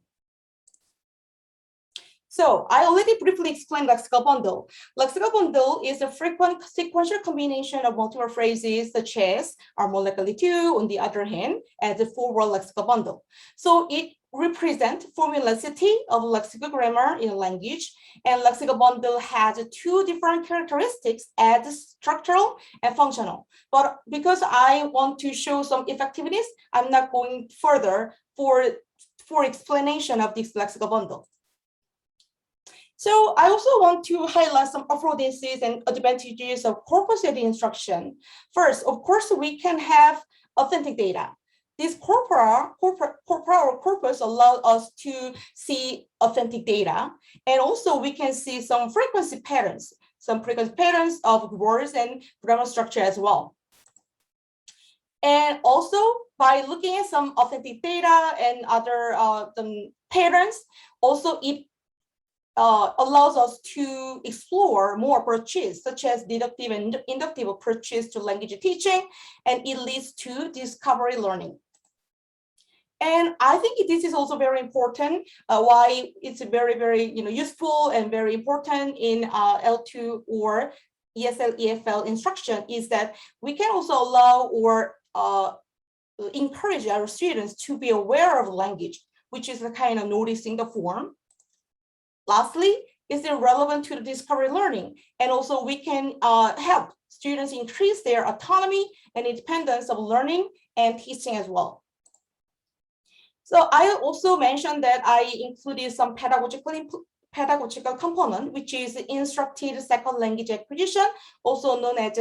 So I already briefly explained lexical bundle. Lexical bundle is a frequent sequential combination of multiple phrases such as are more likely to, on the other hand, as a four-word lexical bundle. So it represents formularity of lexical grammar in a language, and lexical bundle has two different characteristics as structural and functional. But because I want to show some effectiveness, I'm not going further for explanation of this lexical bundle. So I also want to highlight some affordances and advantages of corpus-aided instruction. First, of course, we can have authentic data. This corpus allows us to see authentic data, and also we can see some frequency patterns of words and grammar structure as well. And also, by looking at some authentic data and other patterns, also it allows us to explore more approaches, such as deductive and inductive approaches to language teaching, and it leads to discovery learning. And I think this is also very important, why it's very, very useful and very important in L2 or ESL, EFL instruction, is that we can also allow or encourage our students to be aware of language, which is the kind of noticing the form. Lastly, is it relevant to the discovery learning? And also we can help students increase their autonomy and independence of learning and teaching as well. So I also mentioned that I included some pedagogical component, which is instructed second language acquisition, also known as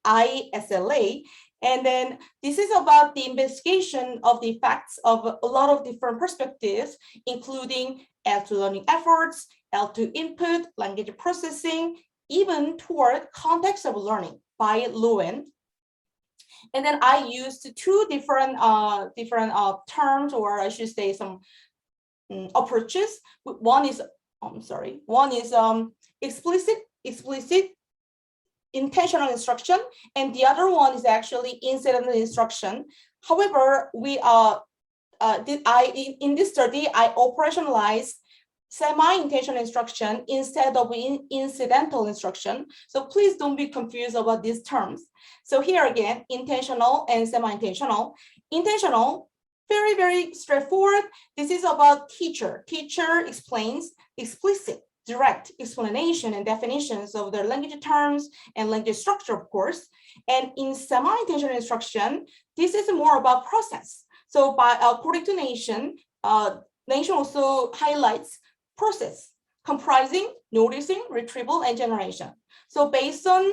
ISLA. And then this is about the investigation of the effects of a lot of different perspectives, including L2 learning efforts, L2 input, language processing, even toward context of learning by Lewin. And then I used two different terms, or I should say some approaches. One is, explicit intentional instruction, and the other one is actually incidental instruction. However, in this study, I operationalized semi-intentional instruction instead of incidental instruction. So please don't be confused about these terms. So here again, intentional and semi-intentional. Intentional, very, very straightforward. This is about teacher. Teacher explains explicit, direct explanation and definitions of their language terms and language structure, of course. And in semi-intentional instruction, this is more about process. So according to Nation, Nation also highlights process comprising noticing, retrieval, and generation. So based on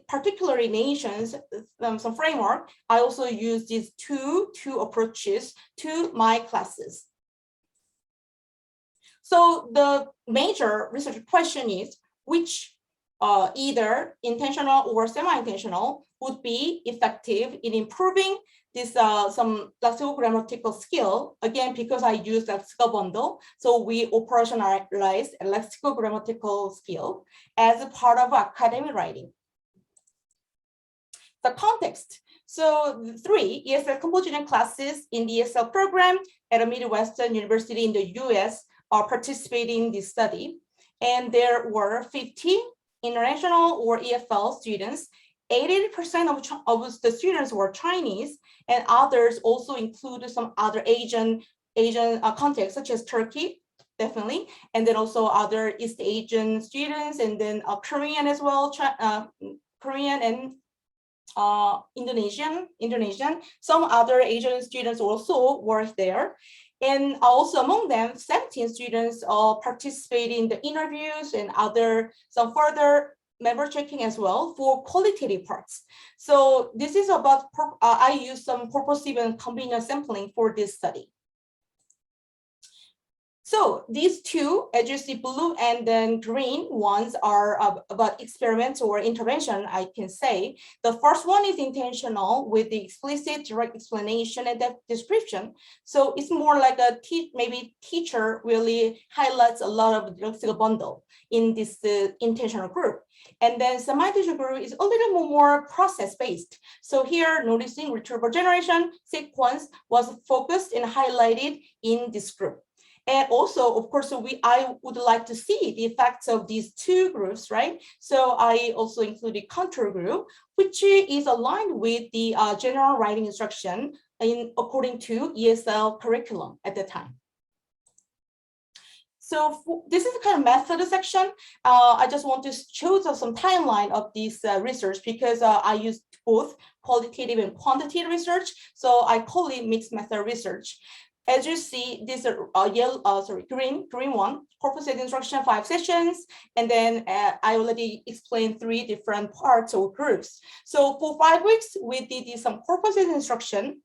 particularly Nation's some framework, I also use these two approaches to my classes. So the major research question is which either intentional or semi-intentional would be effective in improving this some lexicogrammatical skill. Again, because I use lexical bundle, so we operationalize a lexicogrammatical skill as a part of academic writing. The context. So 3 ESL composition classes in the ESL program at a Midwestern University in the US are participating in this study. And there were 50 international or EFL students. 80% of the students were Chinese, and others also include some other Asian contexts, such as Turkey, definitely, and then also other East Asian students, and then Korean as well, Korean and Indonesian. Some other Asian students also were there. And also among them, 17 students participated in the interviews and some further member checking as well for qualitative parts. So this is about, I use some purposive and combined sampling for this study. So these two, as you see, blue and then green ones are about experiments or intervention, I can say. The first one is intentional with the explicit direct explanation and description. So it's more like a maybe teacher really highlights a lot of the lexical bundle in this intentional group. And then semi-intentional group is a little more process-based. So here, noticing retrieval generation sequence was focused and highlighted in this group. And also, of course, I would like to see the effects of these two groups, right? So I also included contour group, which is aligned with the general writing instruction according to ESL curriculum at the time. So this is the kind of method section. I just want to show some timeline of this research because I used both qualitative and quantitative research. So I call it mixed method research. As you see, this green one, Corpus-Aided instruction, 5 sessions, and then I already explained 3 different parts or groups. So for 5 weeks, we did some Corpus-Aided instruction.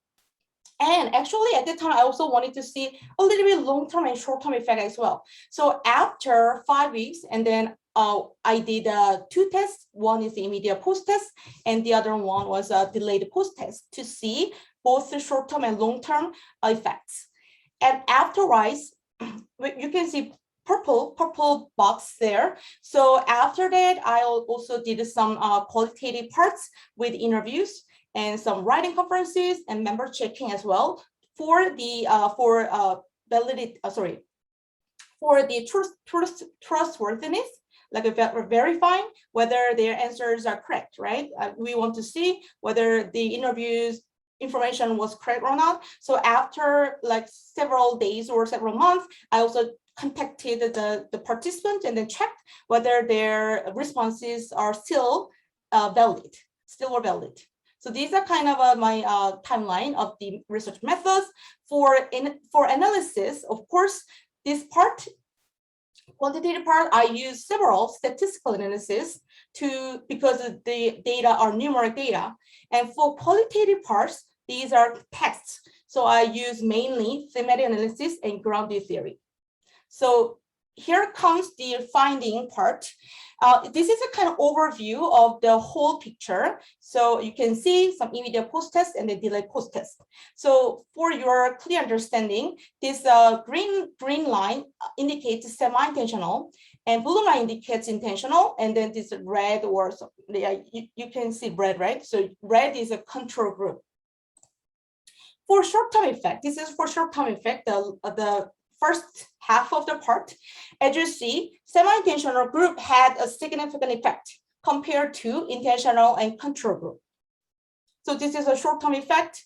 And actually at the time, I also wanted to see a little bit long-term and short-term effect as well. So after 5 weeks, and then I did 2 tests. One is the immediate post-test, and the other one was a delayed post-test to see both the short-term and long-term effects. And afterwards, you can see purple box there. So after that, I also did some qualitative parts with interviews and some writing conferences and member checking as well for the trustworthiness, like verifying whether their answers are correct, right? We want to see whether the interviews information was correct or not. So after like several days or several months, I also contacted the participant and then checked whether their responses are still valid. So these are kind of my timeline of the research methods. For analysis, of course, this part, quantitative part, I use several statistical analysis because the data are numeric data. And for qualitative parts, these are texts. So I use mainly thematic analysis and grounded theory. So here comes the finding part. This is a kind of overview of the whole picture. So you can see some immediate post-test and the delayed post-test. So for your clear understanding, this green line indicates semi-intentional, and blue line indicates intentional, and then this red, or you can see red, right? So red is a control group. For short-term effect, this is for short-term effect, the first half of the part. As you see, semi-intentional group had a significant effect compared to intentional and control group. So this is a short-term effect.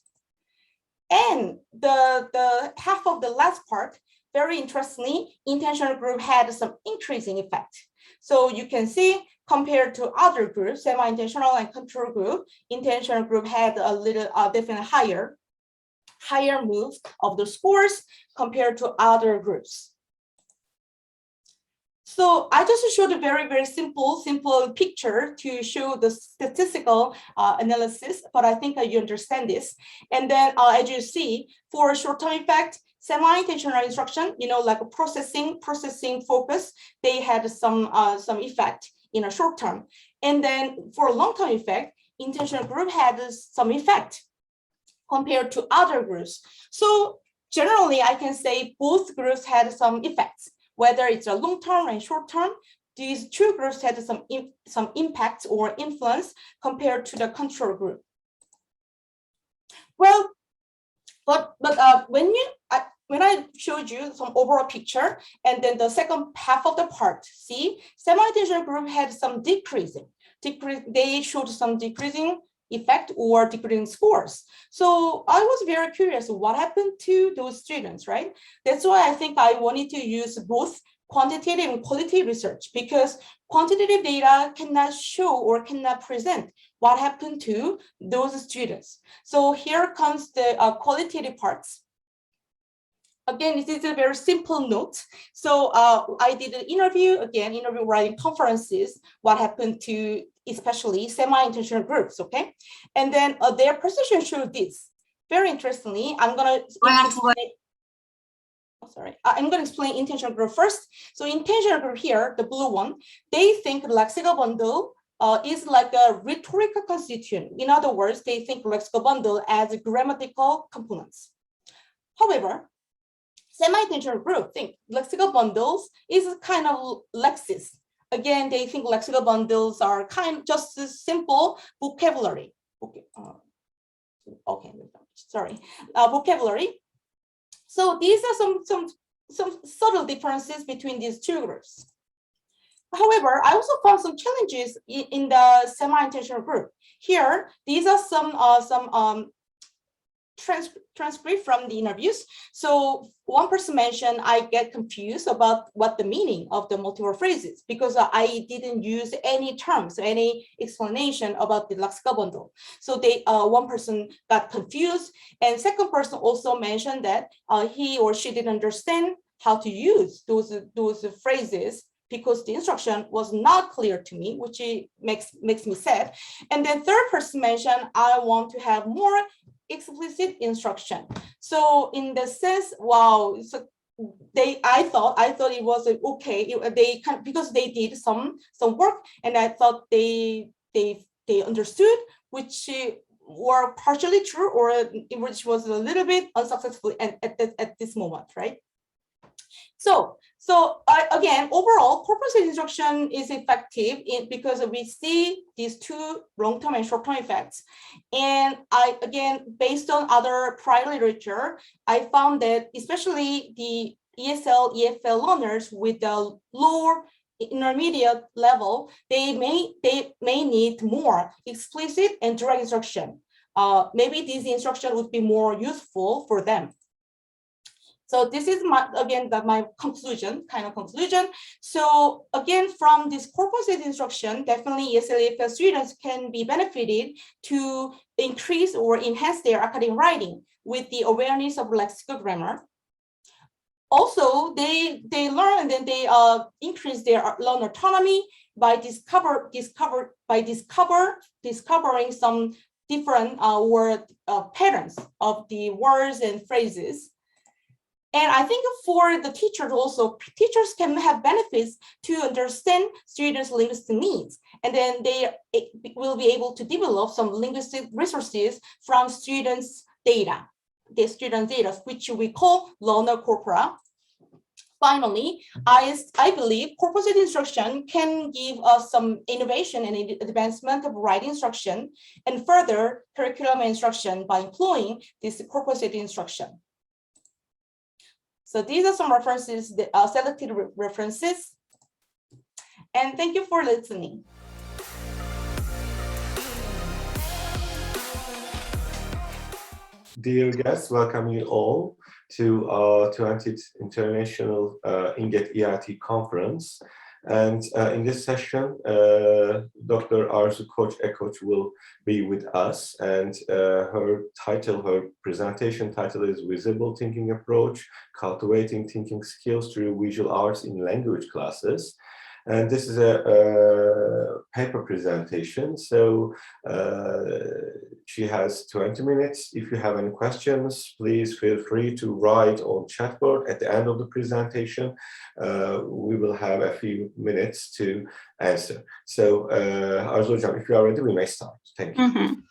And the half of the last part, very interestingly, intentional group had some increasing effect. So you can see, compared to other groups, semi-intentional and control group, intentional group had a little definitely higher moves of the scores compared to other groups. So I just showed a very, very simple picture to show the statistical analysis, but I think you understand this. And then as you see, for short-term effect, semi-intentional instruction, like a processing focus, they had some effect in a short term. And then for long-term effect, intentional group had some effect compared to other groups. So generally, I can say both groups had some effects, whether it's a long-term and short-term. These two groups had some impact or influence compared to the control group. Well, but when I showed you some overall picture, and then the second half of the part, see, semi-intentional group had some decreasing. They showed some decreasing effect or decreasing scores. So I was very curious what happened to those students, right? That's why I think I wanted to use both quantitative and qualitative research, because quantitative data cannot show or cannot present what happened to those students. So here comes the qualitative parts. Again, this is a very simple note. So I did an interview writing conferences, what happened to especially semi-intentional groups, okay? And then their precision showed this. Very interestingly, I'm gonna explain intentional group first. So intentional group here, the blue one, they think lexical bundle is like a rhetorical constituent. In other words, they think lexical bundle as grammatical components. However, semi-intentional group think lexical bundles is kind of lexis. Again, they think lexical bundles are just a simple vocabulary. Vocabulary. So these are some subtle differences between these two groups. However, I also found some challenges in the semi-intentional group. Here, these are some transcript from the interviews. So one person mentioned I get confused about what the meaning of the multiple phrases, because I didn't use any terms, any explanation about the lexical bundle. So one person got confused, and second person also mentioned that he or she didn't understand how to use those phrases because the instruction was not clear to me, which makes me sad. And then third person mentioned I want to have more explicit instruction. So in the sense, wow, so I thought it was okay. Because they did some work, and I thought they understood, which were partially true, or which was a little bit unsuccessful at this moment, right? So again, overall, corpus-aided instruction is effective because we see these two long-term and short-term effects. And again, based on other prior literature, I found that especially the ESL, EFL learners with the lower intermediate level, they may need more explicit and direct instruction. Maybe this instruction would be more useful for them. So this is my conclusion, kind of conclusion. So again, from this Corpus-Aided instruction, definitely ESL students can be benefited to increase or enhance their academic writing with the awareness of lexical grammar. Also, they learn and then they increase their learn autonomy by discovering some different word patterns of the words and phrases. And I think for the teachers also, teachers can have benefits to understand students' linguistic needs. And then they will be able to develop some linguistic resources from students' data. The student data, which we call learner corpora. Finally, I believe Corpus-Aided instruction can give us some innovation and advancement of writing instruction and further curriculum instruction by employing this Corpus-Aided instruction. So these are some references, selected references. And thank you for listening. Dear guests, welcome you all to 20th International INGED ELT conference. And in this session, Dr. Arzu Ekoç will be with us, and her presentation title is Visible Thinking Approach, Cultivating Thinking Skills Through Visual Arts in Language Classes. And this is a paper presentation, so she has 20 minutes. If you have any questions, please feel free to write on chat board at the end of the presentation. We will have a few minutes to answer. So, Arzu Hocam, if you are ready, we may start. Thank you.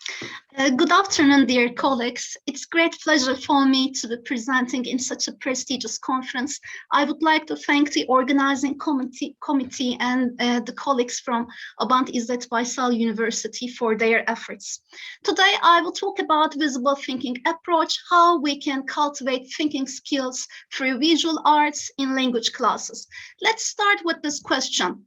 Good afternoon, dear colleagues. It's a great pleasure for me to be presenting in such a prestigious conference. I would like to thank the organizing committee and the colleagues from Abant, İzzet, Baysal University for their efforts. Today, I will talk about visible thinking approach, how we can cultivate thinking skills through visual arts in language classes. Let's start with this question.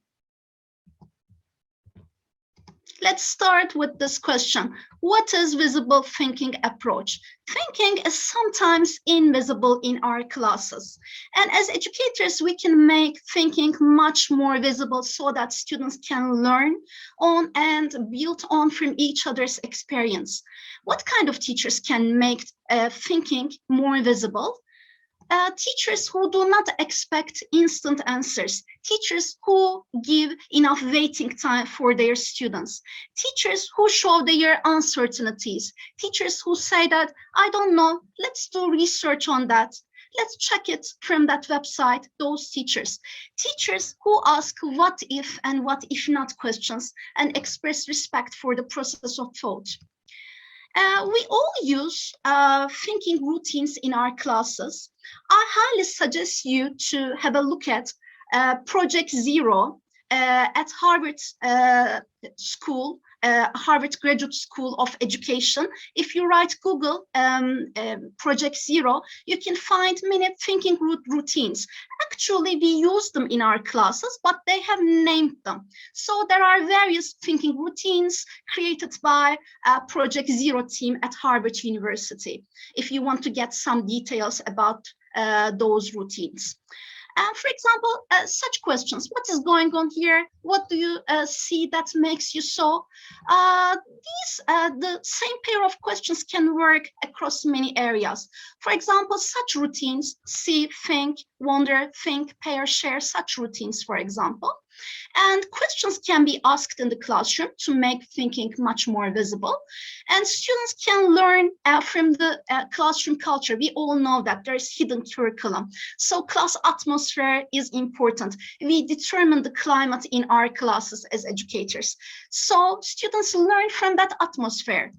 What is visible thinking approach? Thinking is sometimes invisible in our classes. And as educators, we can make thinking much more visible so that students can learn on and build on from each other's experience. What kind of teachers can make thinking more visible? Teachers who do not expect instant answers, teachers who give enough waiting time for their students, teachers who show their uncertainties, teachers who say that, I don't know, let's do research on that, let's check it from that website, those teachers. Teachers who ask what if and what if not questions and express respect for the process of thought. We all use thinking routines in our classes. I highly suggest you to have a look at Project Zero at Harvard Harvard Graduate School of Education. If you write Google Project Zero, you can find many thinking routines. Actually, we use them in our classes, but they have named them. So there are various thinking routines created by Project Zero team at Harvard University, if you want to get some details about those routines. For example, such questions, what is going on here? What do you see that makes you so? The same pair of questions can work across many areas. For example, such routines, see, think, wonder, think, pair, share, such routines, for example. And questions can be asked in the classroom to make thinking much more visible. And students can learn from the classroom culture. We all know that there is hidden curriculum. So class atmosphere is important. We determine the climate in our classes as educators. So students learn from that atmosphere.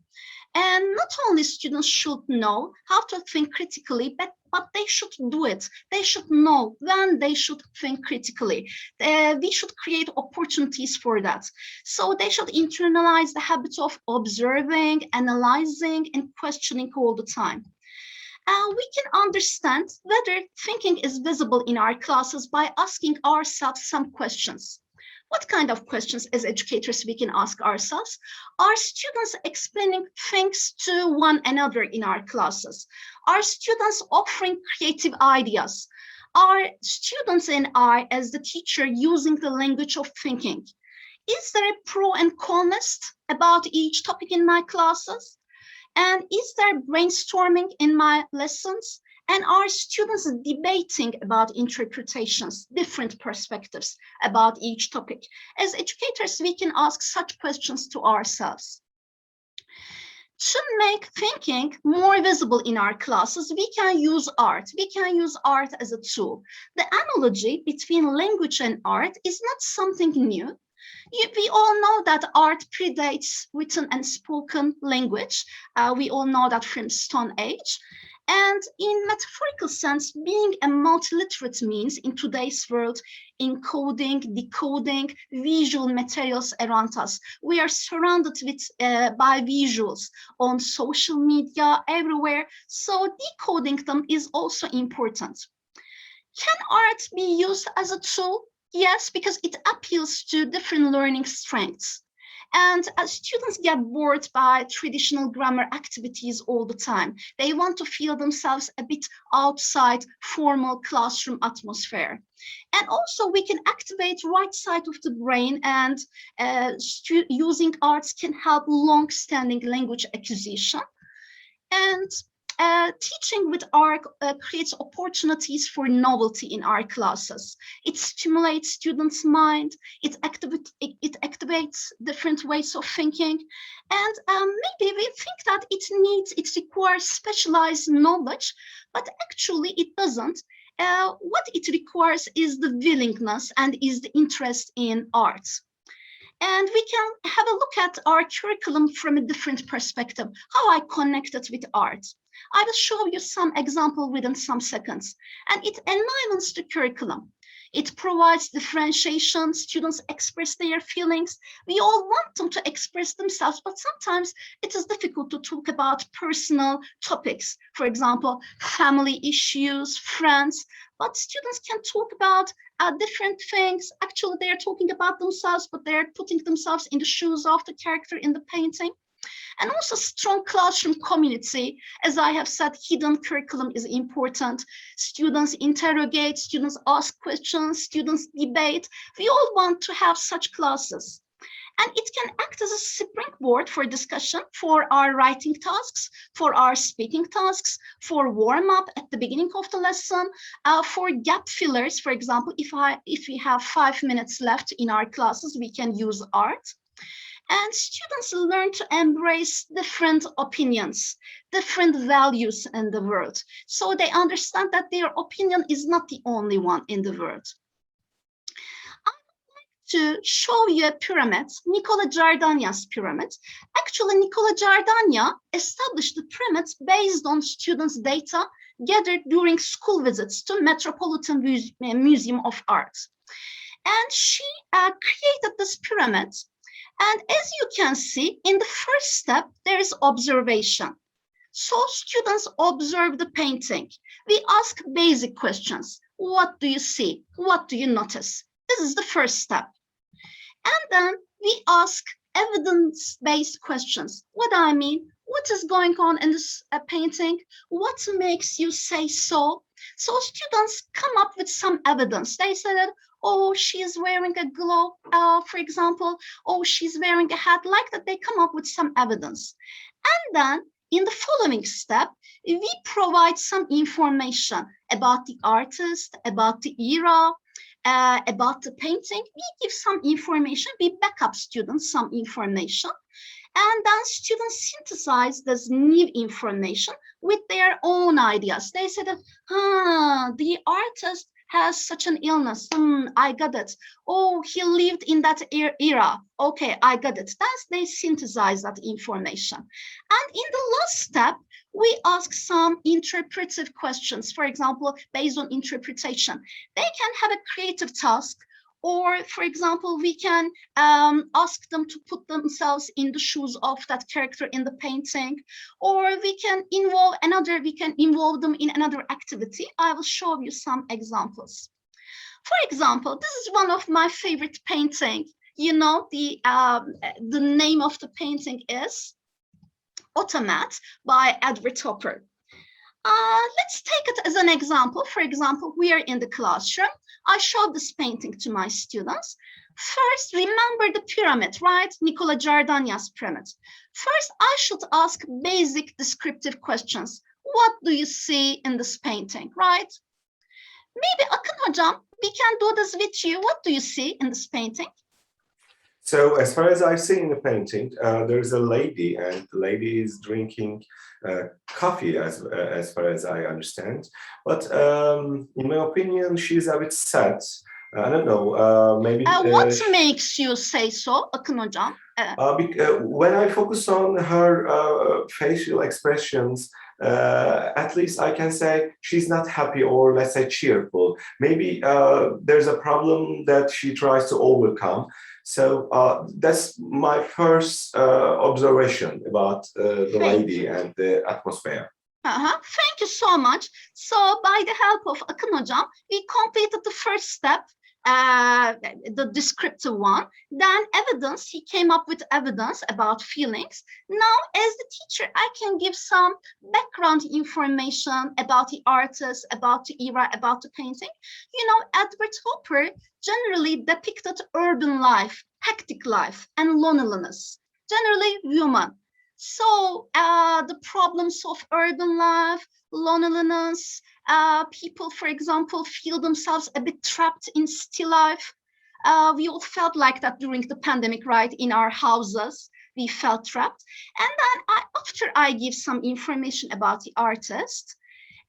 And not only students should know how to think critically, but they should do it. They should know when they should think critically. We should create opportunities for that. So they should internalize the habit of observing, analyzing, and questioning all the time. We can understand whether thinking is visible in our classes by asking ourselves some questions. What kind of questions as educators we can ask ourselves? Are students explaining things to one another in our classes? Are students offering creative ideas? Are students and I, as the teacher, using the language of thinking? Is there a pro and con list about each topic in my classes? And is there brainstorming in my lessons? And are students debating about interpretations, different perspectives about each topic? As educators, we can ask such questions to ourselves. To make thinking more visible in our classes, we can use art. We can use art as a tool. The analogy between language and art is not something new. We all know that art predates written and spoken language. We all know that from Stone Age. And in metaphorical sense, being a multiliterate means in today's world, encoding, decoding visual materials around us. We are surrounded with by visuals on social media, everywhere. So decoding them is also important. Can art be used as a tool? Yes, because it appeals to different learning strengths. And as students get bored by traditional grammar activities all the time, they want to feel themselves a bit outside formal classroom atmosphere. And also we can activate right side of the brain, and using arts can help long-standing language acquisition. And teaching with art creates opportunities for novelty in our classes. It stimulates students' mind, it activates different ways of thinking, and maybe we think that it requires specialized knowledge, but actually it doesn't. What it requires is the willingness and is the interest in arts. And we can have a look at our curriculum from a different perspective, how I connect it with art. I will show you some example within some seconds, and it enlivens the curriculum. It provides differentiation, students express their feelings. We all want them to express themselves, but sometimes it is difficult to talk about personal topics. For example, family issues, friends, but students can talk about different things. Actually, they're talking about themselves, but they're putting themselves in the shoes of the character in the painting. And also strong classroom community. As I have said, hidden curriculum is important. Students interrogate, students ask questions, students debate. We all want to have such classes. And it can act as a springboard for discussion for our writing tasks, for our speaking tasks, for warm-up at the beginning of the lesson, for gap fillers. For example, if we have 5 minutes left in our classes, we can use art. And students learn to embrace different opinions, different values in the world. So they understand that their opinion is not the only one in the world. I would like to show you a pyramid, Nicola Giardania's pyramid. Actually, Nicola Giardania established the pyramid based on students' data gathered during school visits to Metropolitan Museum of Art. And she created this pyramid. And as you can see, in the first step, there is observation. So students observe the painting. We ask basic questions. What do you see? What do you notice? This is the first step. And then we ask evidence-based questions. What do I mean? What is going on in this painting? What makes you say so? So students come up with some evidence. They say that, oh, she is wearing a glove, for example, oh, she's wearing a hat, like that. They come up with some evidence. And then in the following step, we provide some information about the artist, about the era, about the painting. We give some information, we back up students some information. And then students synthesize this new information with their own ideas. They say that, the artist has such an illness. I got it. Oh, he lived in that era. Okay, I got it. Thus, they synthesize that information. And in the last step, we ask some interpretive questions. For example, based on interpretation, they can have a creative task. Or, for example, we can ask them to put themselves in the shoes of that character in the painting, or we can involve them in another activity. I will show you some examples. For example, this is one of my favorite paintings. You know, the name of the painting is Automat by Edward Hopper. Let's take it as an example. For example, we are in the classroom. I showed this painting to my students. First, remember the pyramid, right? Nicola Giordania's pyramid. First, I should ask basic descriptive questions. What do you see in this painting, right? Maybe Akın Hocam, we can do this with you. What do you see in this painting? So as far as I see in the painting, there's a lady, and the lady is drinking coffee, as far as I understand. But in my opinion, she's a bit sad. I don't know, maybe... what makes you say so, Akın Hocam? When I focus on her facial expressions, at least I can say she's not happy, or let's say cheerful. Maybe there's a problem that she tries to overcome. So that's my first observation about the lady and the atmosphere. Thank you so much. So by the help of Akın Hocam, we completed the first step, the descriptive one. Then evidence, he came up with evidence about feelings. Now, as the teacher, I can give some background information about the artist, about the era, about the painting. You know, Edward Hopper generally depicted urban life, hectic life, and loneliness, generally human. So the problems of urban life, loneliness, people, for example, feel themselves a bit trapped in city life. We all felt like that during the pandemic, right? In our houses, we felt trapped. And then after I give some information about the artist,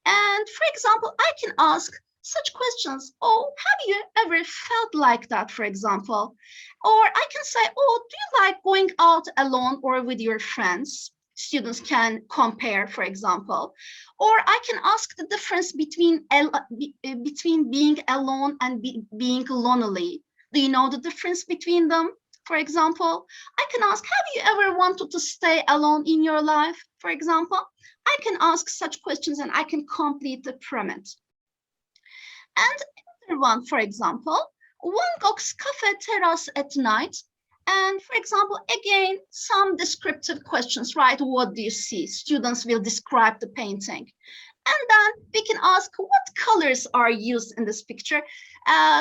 and for example, I can ask such questions. Oh, have you ever felt like that, for example? Or I can say, oh, do you like going out alone or with your friends? Students can compare, for example. Or I can ask the difference between being alone and being lonely. Do you know the difference between them? For example, I can ask, have you ever wanted to stay alone in your life? For example, I can ask such questions and I can complete the pyramid. And another one, for example, Van Gogh's cafe terrace at night. And for example, again, some descriptive questions, right? What do you see? Students will describe the painting. And then we can ask what colors are used in this picture.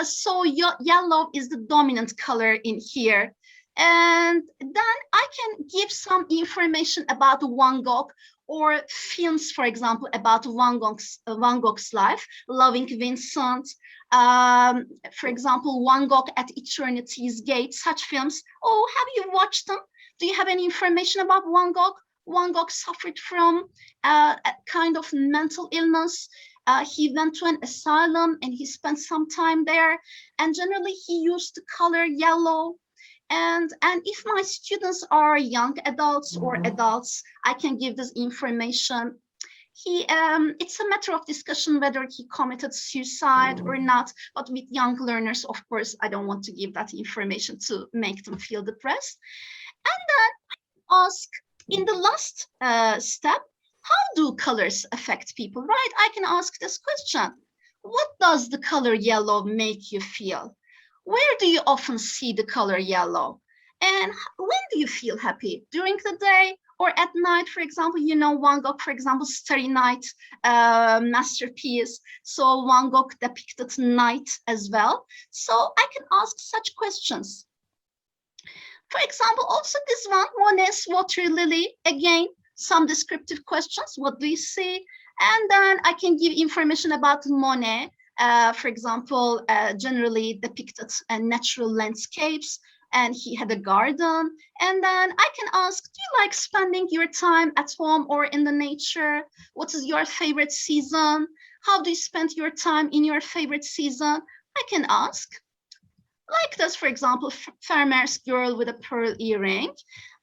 So yellow is the dominant color in here. And then I can give some information about Van Gogh, or films, for example, about Van Gogh's life, Loving Vincent, for example, Van Gogh at Eternity's Gate, such films. Oh, have you watched them? Do you have any information about Van Gogh? Van Gogh suffered from a kind of mental illness. He went to an asylum and he spent some time there. And generally, he used the color yellow. And if my students are young adults or adults, I can give this information. It's a matter of discussion whether he committed suicide or not. But with young learners, of course, I don't want to give that information to make them feel depressed. And then I ask, in the last step, how do colors affect people, right? I can ask this question. What does the color yellow make you feel? Where do you often see the color yellow? And when do you feel happy? During the day or at night, for example? You know, Van Gogh, for example, Starry Night masterpiece. So Van Gogh depicted night as well. So I can ask such questions. For example, also this one, Monet's Water Lily, again, some descriptive questions. What do you see? And then I can give information about Monet. For example, generally depicted natural landscapes, and he had a garden. And then I can ask, do you like spending your time at home or in the nature? What is your favorite season? How do you spend your time in your favorite season? I can ask. Like this, for example, Farmer's Girl with a pearl earring.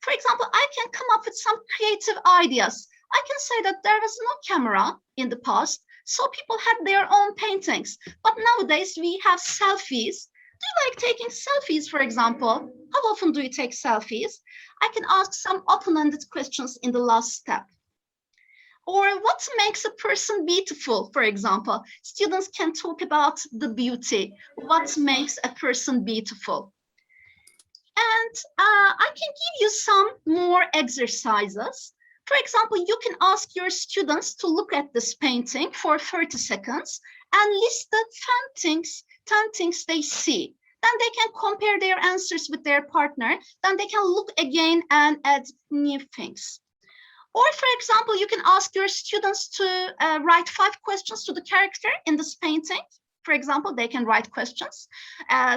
For example, I can come up with some creative ideas. I can say that there was no camera in the past, so people had their own paintings. But nowadays we have selfies. Do you like taking selfies, for example? How often do you take selfies? I can ask some open-ended questions in the last step. Or what makes a person beautiful, for example. Students can talk about the beauty, what makes a person beautiful. And I can give you some more exercises. For example, you can ask your students to look at this painting for 30 seconds and list the 10 things they see. Then they can compare their answers with their partner. Then they can look again and add new things. Or, for example, you can ask your students to write 5 questions to the character in this painting. For example, they can write questions.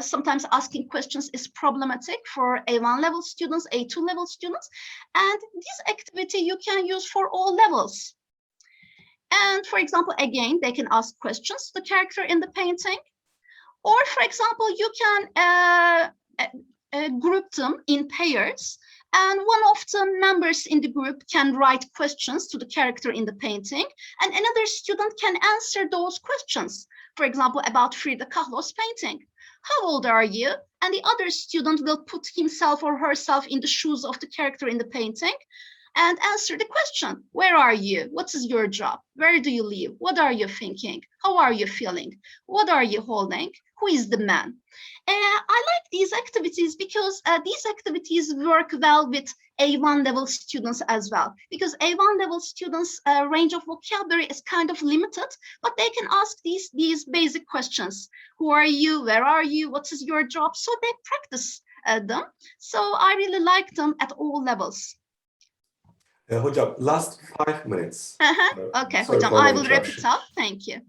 Sometimes asking questions is problematic for A1 level students, A2 level students. And this activity you can use for all levels. And for example, again, they can ask questions to the character in the painting. Or, for example, you can group them in pairs. And one of the members in the group can write questions to the character in the painting, and another student can answer those questions. For example, about Frida Kahlo's painting. How old are you? And the other student will put himself or herself in the shoes of the character in the painting and answer the question. Where are you? What is your job? Where do you live? What are you thinking? How are you feeling? What are you holding? Who is the man? I like these activities because these activities work well with A1 level students as well. Because A1 level students' range of vocabulary is kind of limited, but they can ask these basic questions. Who are you? Where are you? What is your job? So they practice them. So I really like them at all levels. Hocam, last 5 minutes. Okay, Sorry hocam, for I the will wrap it interruption. up. Thank you.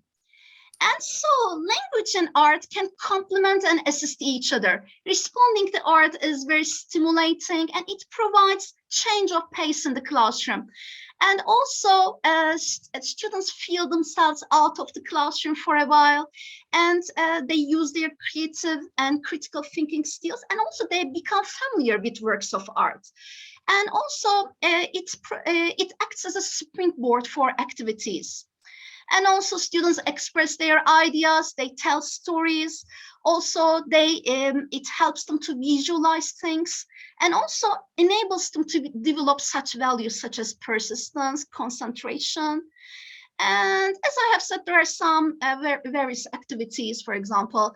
And so language and art can complement and assist each other. Responding to art is very stimulating and it provides change of pace in the classroom. And also students feel themselves out of the classroom for a while, and they use their creative and critical thinking skills, and also they become familiar with works of art. And also it acts as a springboard for activities. And also students express their ideas, they tell stories. Also, it helps them to visualize things and also enables them to develop such values such as persistence, concentration. And as I have said, there are some various activities, for example,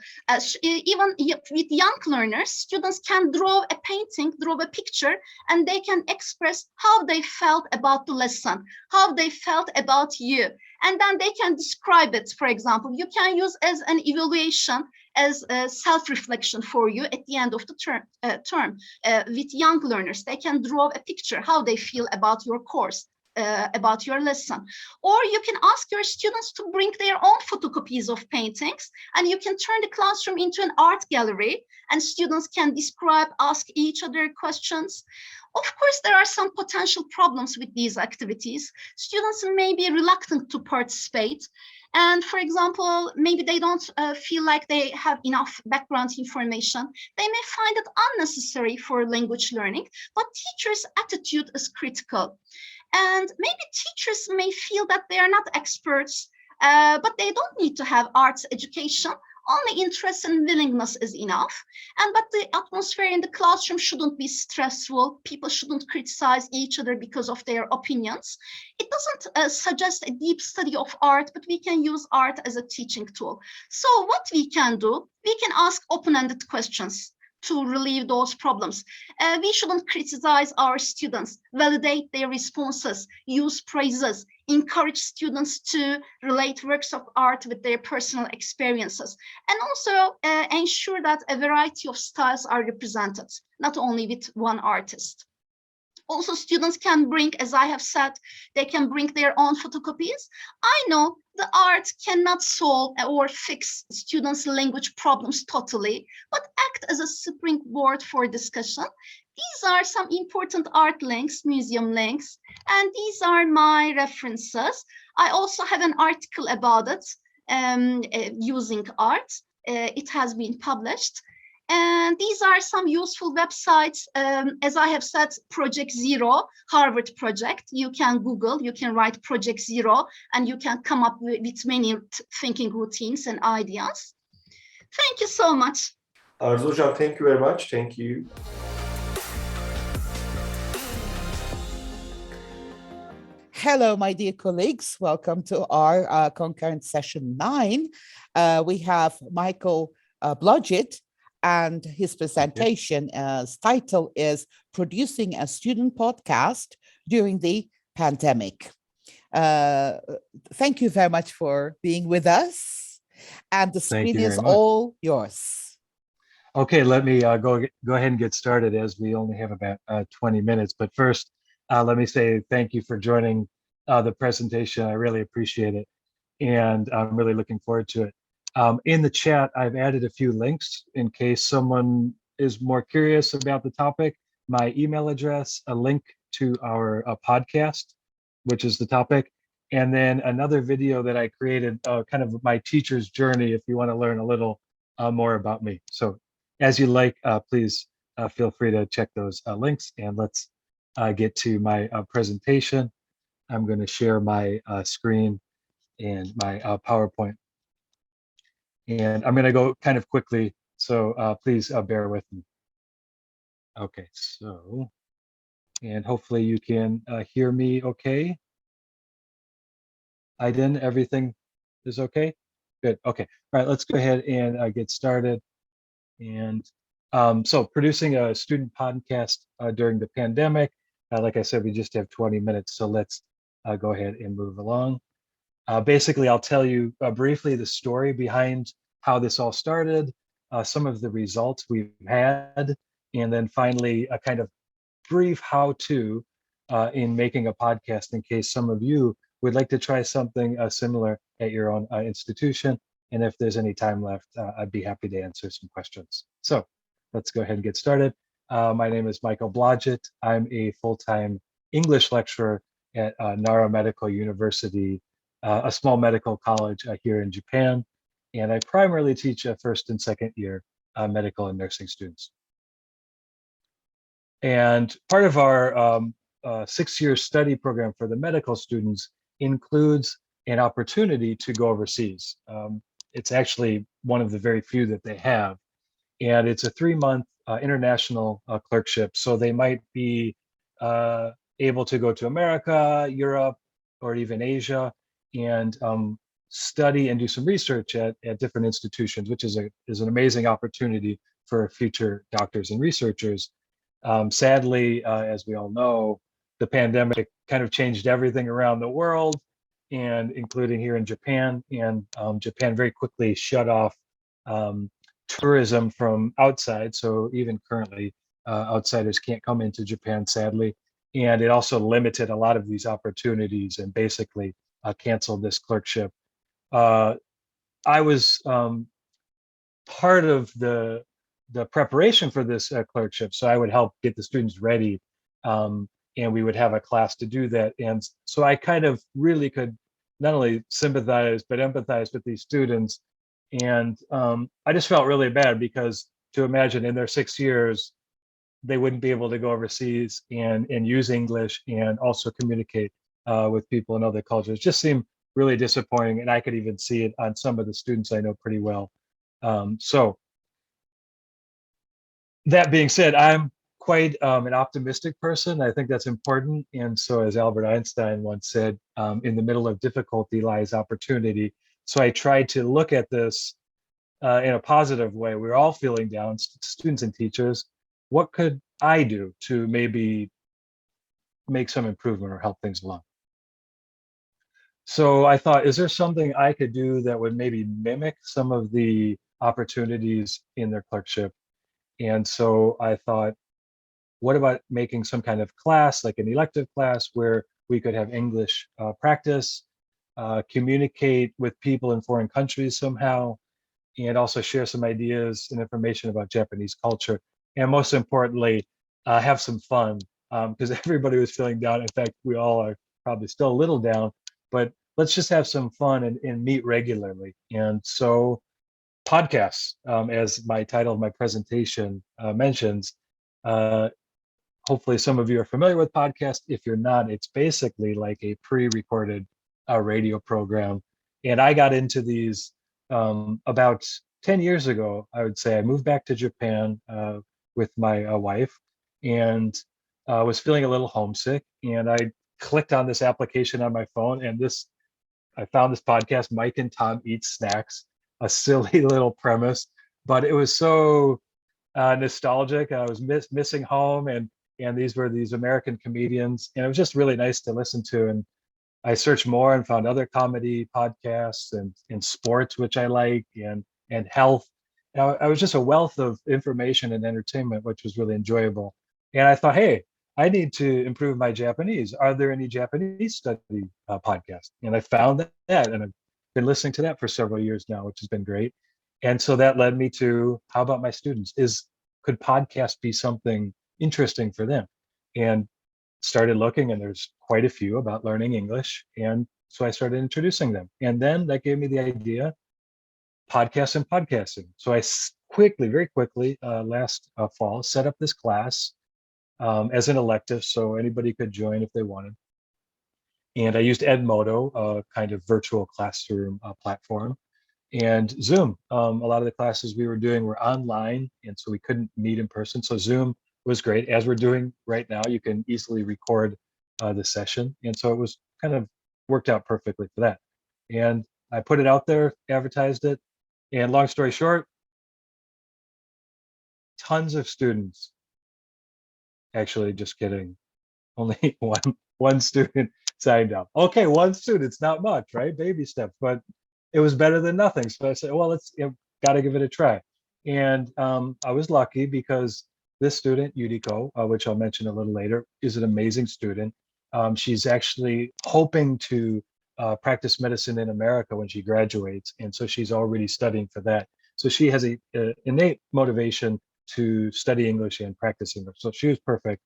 even with young learners, students can draw a painting, draw a picture, and they can express how they felt about the lesson, how they felt about you. And then they can describe it, for example. You can use as an evaluation, as a self-reflection for you at the end of the term. With young learners, they can draw a picture, how they feel about your course. About your lesson. Or you can ask your students to bring their own photocopies of paintings, and you can turn the classroom into an art gallery, and students can describe, ask each other questions. Of course, there are some potential problems with these activities. Students may be reluctant to participate. And for example, maybe they don't feel like they have enough background information. They may find it unnecessary for language learning, but teachers' attitude is critical. And maybe teachers may feel that they are not experts, but they don't need to have arts education. Only interest and willingness is enough. But the atmosphere in the classroom shouldn't be stressful. People shouldn't criticize each other because of their opinions. It doesn't suggest a deep study of art, but we can use art as a teaching tool. So what we can do, we can ask open-ended questions to relieve those problems. We shouldn't criticize our students, validate their responses, use praises, encourage students to relate works of art with their personal experiences, and also ensure that a variety of styles are represented, not only with one artist. Also, students can bring, as I have said, they can bring their own photocopies. I know the art cannot solve or fix students' language problems totally, but act as a springboard for discussion. These are some important art links, museum links, and these are my references. I also have an article about it, using art. It has been published. And these are some useful websites. As I have said, Project Zero, Harvard project. You can Google, you can write Project Zero, and you can come up with many thinking routines and ideas. Thank you so much. Arzu hocam, thank you very much. Thank you. Hello, my dear colleagues. Welcome to our concurrent session 9. We have Michael Blodgett, and his presentation title is Producing a Student Podcast During the Pandemic. Thank you very much for being with us. And the screen is all yours. Okay, let me go ahead and get started, as we only have about 20 minutes. But first, let me say thank you for joining the presentation. I really appreciate it, and I'm really looking forward to it. In the chat, I've added a few links in case someone is more curious about the topic. My email address, a link to our podcast, which is the topic, and then another video that I created, kind of my teacher's journey, if you want to learn a little more about me. So as you like, please feel free to check those links, and let's get to my presentation. I'm going to share my screen and my PowerPoint. And I'm going to go kind of quickly, so please bear with me. Okay, so, and hopefully you can hear me okay. Aydin, everything is okay? Good, okay. All right, let's go ahead and get started. And so producing a student podcast during the pandemic, like I said, we just have 20 minutes, so let's go ahead and move along. Basically, I'll tell you briefly the story behind how this all started, some of the results we've had, and then finally a kind of brief how-to in making a podcast in case some of you would like to try something similar at your own institution. And if there's any time left, I'd be happy to answer some questions. So let's go ahead and get started. My name is Michael Blodgett. I'm a full-time English lecturer at Nara Medical University, a small medical college here in Japan. And I primarily teach first and second year medical and nursing students. And part of our 6-year study program for the medical students includes an opportunity to go overseas. It's actually one of the very few that they have. And it's a 3-month international clerkship. So they might be able to go to America, Europe, or even Asia, and study and do some research at different institutions, which is an amazing opportunity for future doctors and researchers. Sadly, as we all know, the pandemic kind of changed everything around the world, and including here in Japan. And Japan very quickly shut off tourism from outside. So even currently, outsiders can't come into Japan, sadly. And it also limited a lot of these opportunities and basically canceled this clerkship. I was part of the preparation for this clerkship, so I would help get the students ready, and we would have a class to do that. And so I kind of really could not only sympathize but empathize with these students. And I just felt really bad, because to imagine in their 6 years they wouldn't be able to go overseas and use English and also communicate with people in other cultures. It just seemed really disappointing, and I could even see it on some of the students I know pretty well. So that being said, I'm quite an optimistic person. I think that's important. And so, as Albert Einstein once said, in the middle of difficulty lies opportunity. So I tried to look at this in a positive way. We're all feeling down, students and teachers. What could I do to maybe make some improvement or help things along? So I thought, is there something I could do that would maybe mimic some of the opportunities in their clerkship? And so I thought, what about making some kind of class, like an elective class, where we could have English practice, communicate with people in foreign countries somehow, and also share some ideas and information about Japanese culture. And most importantly, have some fun, because everybody was feeling down. In fact, we all are probably still a little down, but let's just have some fun and meet regularly. And so podcasts, as my title of my presentation mentions, hopefully some of you are familiar with podcasts. If you're not, it's basically like a pre-recorded radio program. And I got into these about 10 years ago, I would say. I moved back to Japan with my wife, and was feeling a little homesick. And I clicked on this application on my phone, and I found this podcast, Mike and Tom Eat Snacks, a silly little premise, but it was so nostalgic. I was missing home, and these were these American comedians, and it was just really nice to listen to. And I searched more and found other comedy podcasts and sports, which I like, and health. I was just a wealth of information and entertainment, which was really enjoyable. And I thought, hey, I need to improve my Japanese. Are there any Japanese study podcasts? And I found that, and I've been listening to that for several years now, which has been great. And so that led me to, how about my students? Could podcasts be something interesting for them? And started looking, and there's quite a few about learning English. And so I started introducing them. And then that gave me the idea, podcasts and podcasting. So I very quickly, last fall, set up this class as an elective, so anybody could join if they wanted. And I used Edmodo, a kind of virtual classroom platform, and Zoom. A lot of the classes we were doing were online, and so we couldn't meet in person. So Zoom was great. As we're doing right now, you can easily record the session. And so it was kind of worked out perfectly for that. And I put it out there, advertised it, and long story short, tons of students. Actually, just kidding. Only one student signed up. Okay, one student, it's not much, right? Baby steps, but it was better than nothing. So I said, well, got to give it a try. And I was lucky because this student, Yuriko, which I'll mention a little later, is an amazing student. She's actually hoping to practice medicine in America when she graduates. And so she's already studying for that. So she has a innate motivation to study English and practice English. So she was perfect.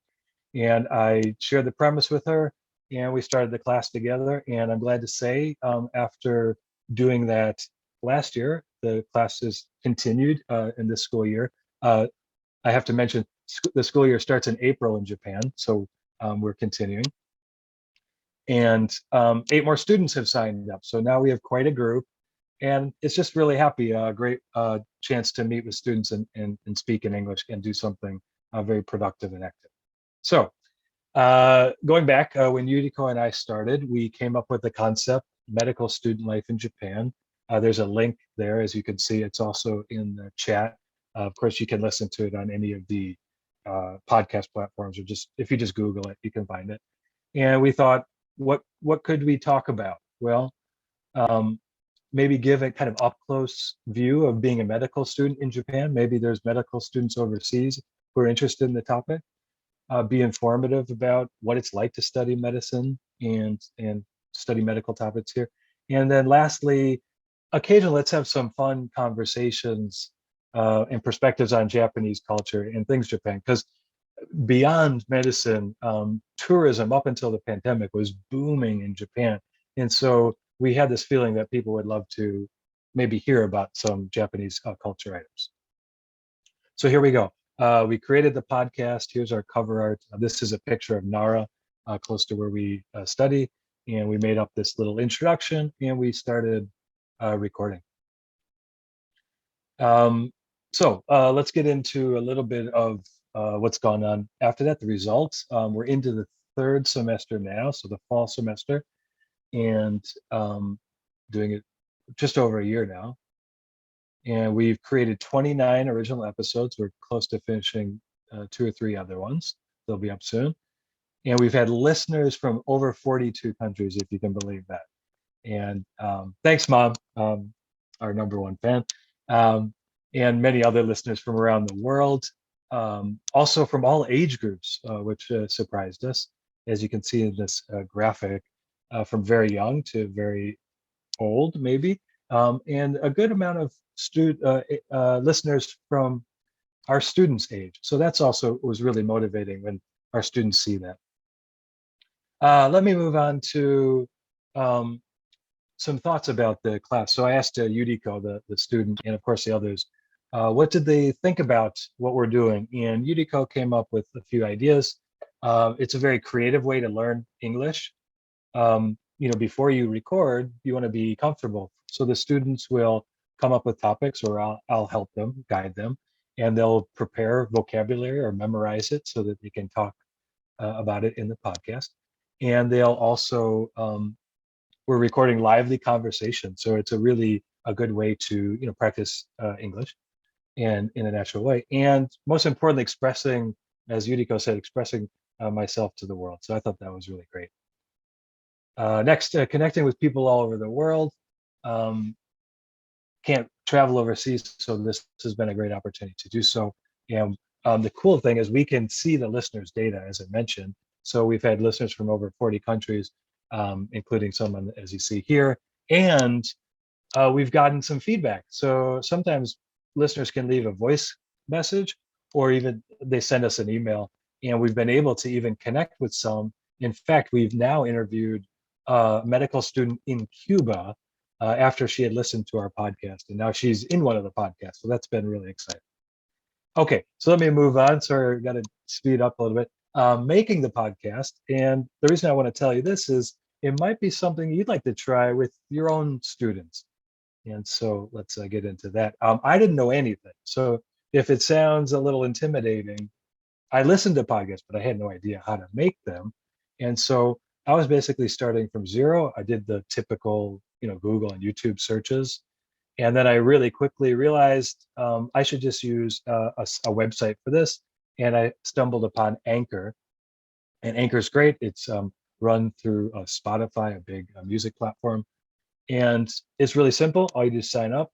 And I shared the premise with her, and we started the class together. And I'm glad to say, after doing that last year, the classes continued in this school year. I have to mention the school year starts in April in Japan, so we're continuing. And 8 more students have signed up. So now we have quite a group, and it's just really happy, a great chance to meet with students and speak in English and do something very productive and active. So going back, when Yuriko and I started, we came up with the concept, medical student life in Japan. There's a link there, as you can see. It's also in the chat. Of course, you can listen to it on any of the podcast platforms, or just if you just Google it, you can find it. And we thought, what could we talk about? Well, maybe give a kind of up close view of being a medical student in Japan. Maybe there's medical students overseas who are interested in the topic. Be informative about what it's like to study medicine and study medical topics here. And then lastly, occasionally let's have some fun conversations and perspectives on Japanese culture and things Japan, because beyond medicine, tourism up until the pandemic was booming in Japan. And so we had this feeling that people would love to maybe hear about some Japanese culture items. So here we go. We created the podcast. Here's our cover art. This is a picture of Nara, close to where we study. And we made up this little introduction, and we started recording. So let's get into a little bit of what's gone on after that, the results. We're into the 3rd semester now, so the fall semester, and doing it just over a year now. And we've created 29 original episodes. We're close to finishing 2 or 3 other ones. They'll be up soon. And we've had listeners from over 42 countries, if you can believe that. And thanks, Mom, our #1 fan. And many other listeners from around the world. Also from all age groups, which surprised us. As you can see in this graphic, from very young to very old, maybe. And a good amount of listeners from our students' age. So that's also was really motivating when our students see that. Let me move on to some thoughts about the class. So I asked Yuriko, the student, and of course the others, what did they think about what we're doing? And Yuriko came up with a few ideas. It's a very creative way to learn English. Before you record, you want to be comfortable. So the students will come up with topics, or I'll help them, guide them, and they'll prepare vocabulary or memorize it so that they can talk about it in the podcast. and they'll also, we're recording lively conversation. So it's a good way to, practice English and in a natural way. And most importantly, expressing, as Yuriko said, expressing myself to the world. So I thought that was really great. Next, connecting with people all over the world. Can't travel overseas, so this has been a great opportunity to do so. And the cool thing is we can see the listeners' data, as I mentioned. So we've had listeners from over 40 countries, including someone, as you see here. And we've gotten some feedback. So sometimes listeners can leave a voice message, or even they send us an email, and we've been able to even connect with some. In fact, we've now interviewed a medical student in Cuba after she had listened to our podcast, and now she's in one of the podcasts. So that's been really exciting. Okay, so let me move on. Sorry, got to speed up a little bit. Making the podcast, and the reason I want to tell you this is it might be something you'd like to try with your own students. And so let's get into that. I didn't know anything. So if it sounds a little intimidating, I listened to podcasts, but I had no idea how to make them. And so I was basically starting from zero. I did the typical, Google and YouTube searches. And then I really quickly realized I should just use a website for this. And I stumbled upon Anchor. And Anchor's great. It's run through Spotify, a big music platform. And it's really simple. All you do is sign up.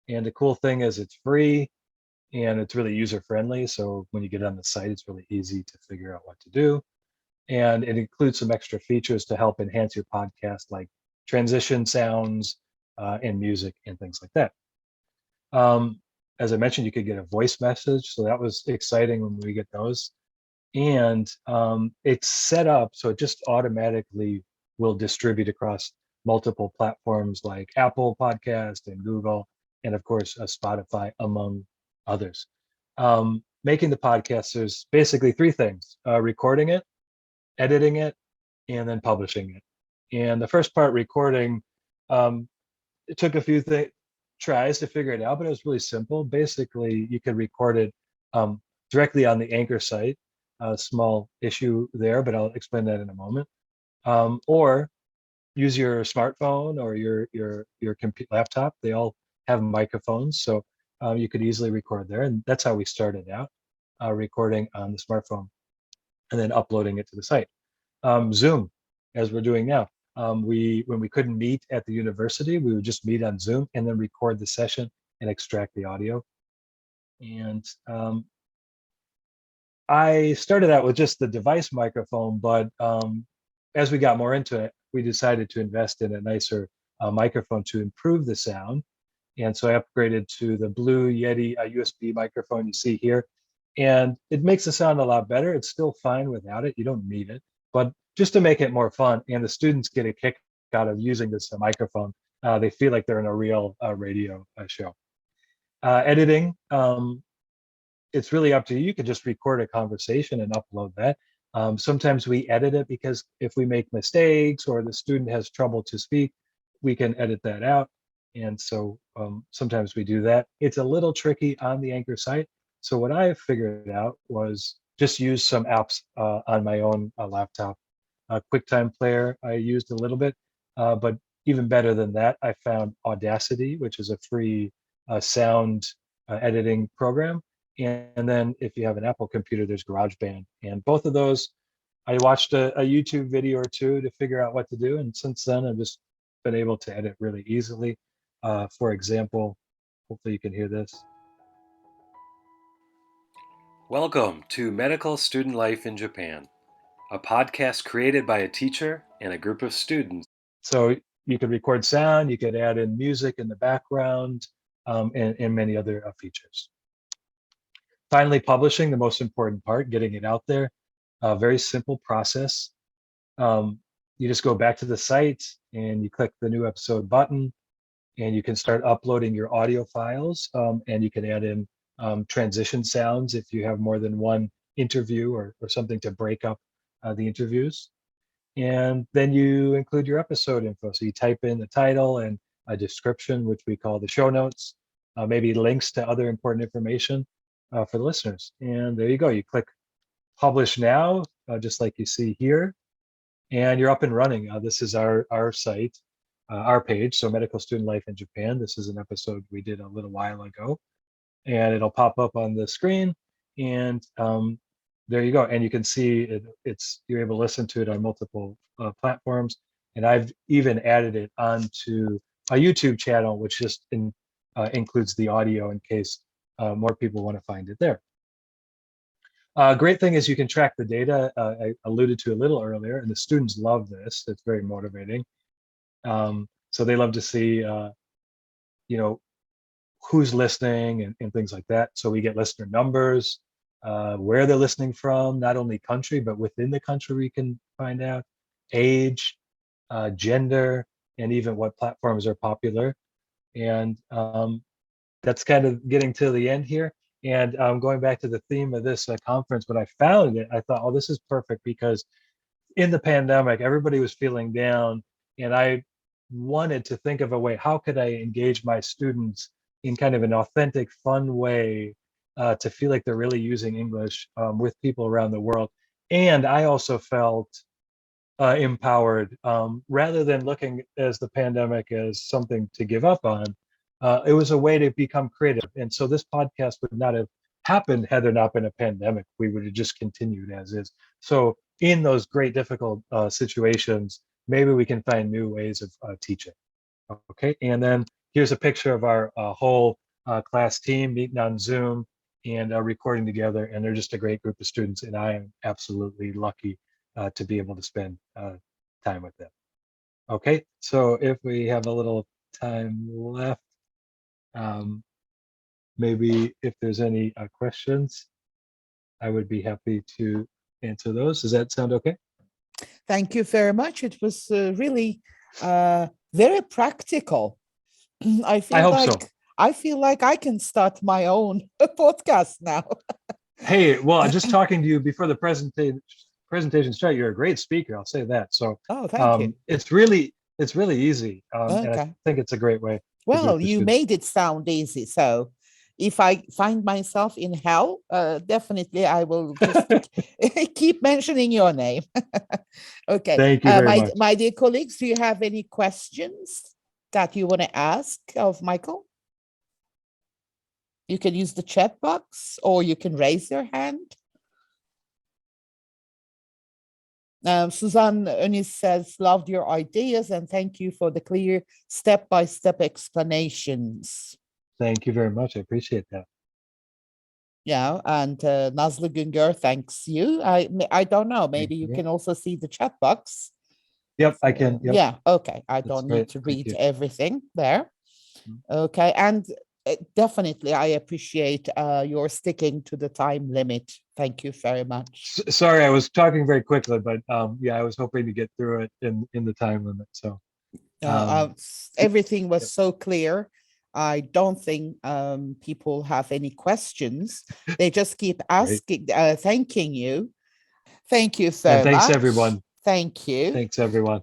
And the cool thing is it's free and it's really user friendly. So when you get on the site, it's really easy to figure out what to do. And it includes some extra features to help enhance your podcast, like transition sounds and music and things like that. As I mentioned, you could get a voice message. So that was exciting when we get those. And it's set up so it just automatically will distribute across multiple platforms like Apple Podcast and Google, and of course, Spotify, among others. Making the podcast, there's basically three things: recording it, editing it, and then publishing it. And the first part, recording, it took a few tries to figure it out, but it was really simple. Basically, you could record it directly on the Anchor site. A small issue there, but I'll explain that in a moment. Or use your smartphone or your laptop. They all have microphones, so you could easily record there. And that's how we started out, recording on the smartphone and then uploading it to the site. Zoom, as we're doing now. When we couldn't meet at the university, we would just meet on Zoom and then record the session and extract the audio. And I started out with just the device microphone, but as we got more into it, we decided to invest in a nicer microphone to improve the sound. And so I upgraded to the Blue Yeti USB microphone you see here. And it makes the sound a lot better. It's still fine without it. You don't need it. But just to make it more fun, and the students get a kick out of using this microphone, they feel like they're in a real radio show. Editing, it's really up to you. You can just record a conversation and upload that. Sometimes we edit it because if we make mistakes or the student has trouble to speak, we can edit that out. And so sometimes we do that. It's a little tricky on the Anchor site. So what I figured out was just use some apps on my own laptop. QuickTime Player I used a little bit, but even better than that, I found Audacity, which is a free sound editing program. And then if you have an Apple computer, there's GarageBand. And both of those, I watched a YouTube video or two to figure out what to do. And since then, I've just been able to edit really easily. For example, hopefully you can hear this. Welcome to Medical Student Life in Japan, a podcast created by a teacher and a group of students. So you could record sound, you could add in music in the background, and many other features. Finally, publishing, the most important part, getting it out there. A very simple process. You just go back to the site and you click the new episode button and you can start uploading your audio files, and you can add in transition sounds if you have more than one interview or something to break up the interviews. And then you include your episode info. So you type in the title and a description, which we call the show notes, maybe links to other important information for the listeners. And there you go. You click publish now, just like you see here. and you're up and running. This is our site, our page, so Medical Student Life in Japan. This is an episode we did a little while ago, and it'll pop up on the screen, and there you go. And you can see you're able to listen to it on multiple platforms, and I've even added it onto a YouTube channel, which just includes the audio in case more people want to find it there. Great thing is you can track the data. I alluded to a little earlier, and the students love this. It's very motivating. So they love to see, who's listening and things like that. So we get listener numbers, where they're listening from, not only country, but within the country we can find out, age, gender, and even what platforms are popular. And that's kind of getting to the end here. And going back to the theme of this conference, when I found it, I thought, oh, this is perfect, because in the pandemic, everybody was feeling down, and I wanted to think of a way, how could I engage my students in kind of an authentic, fun way to feel like they're really using English with people around the world. And I also felt empowered, rather than looking as the pandemic as something to give up on. It was a way to become creative. And so this podcast would not have happened had there not been a pandemic. We would have just continued as is. So in those great difficult situations, maybe we can find new ways of teaching. Okay, and then here's a picture of our whole class team meeting on Zoom and recording together. And they're just a great group of students, and I am absolutely lucky to be able to spend time with them. Okay, so if we have a little time left, maybe if there's any questions, I would be happy to answer those. Does that sound okay? Thank you very much. It was really very practical. I feel like I can start my own podcast now. Hey, well, just talking to you before the presentation start, you're a great speaker. I'll say that. So, thank you. It's really easy, Okay. and I think it's a great way. Well, you made it sound easy. So, if I find myself in hell, definitely I will just keep mentioning your name. Okay. Thank you very much. My dear colleagues, do you have any questions that you want to ask of Michael? You can use the chat box, or you can raise your hand. Suzanne Önis says, loved your ideas and thank you for the clear step-by-step explanations. Thank you very much. I appreciate that. Yeah, and Nazlı Güngör thanks you. I don't know, maybe you can also see the chat box. Yep, I can. Yep. Yeah, okay. I don't need to read everything there. Okay, and definitely I appreciate your sticking to the time limit. Thank you very much. Sorry, I was talking very quickly, but yeah, I was hoping to get through it in the time limit. So everything was so clear. I don't think people have any questions. They just keep asking, thanking you. Thank you so much. Thanks, everyone. Thank you. Thanks, everyone.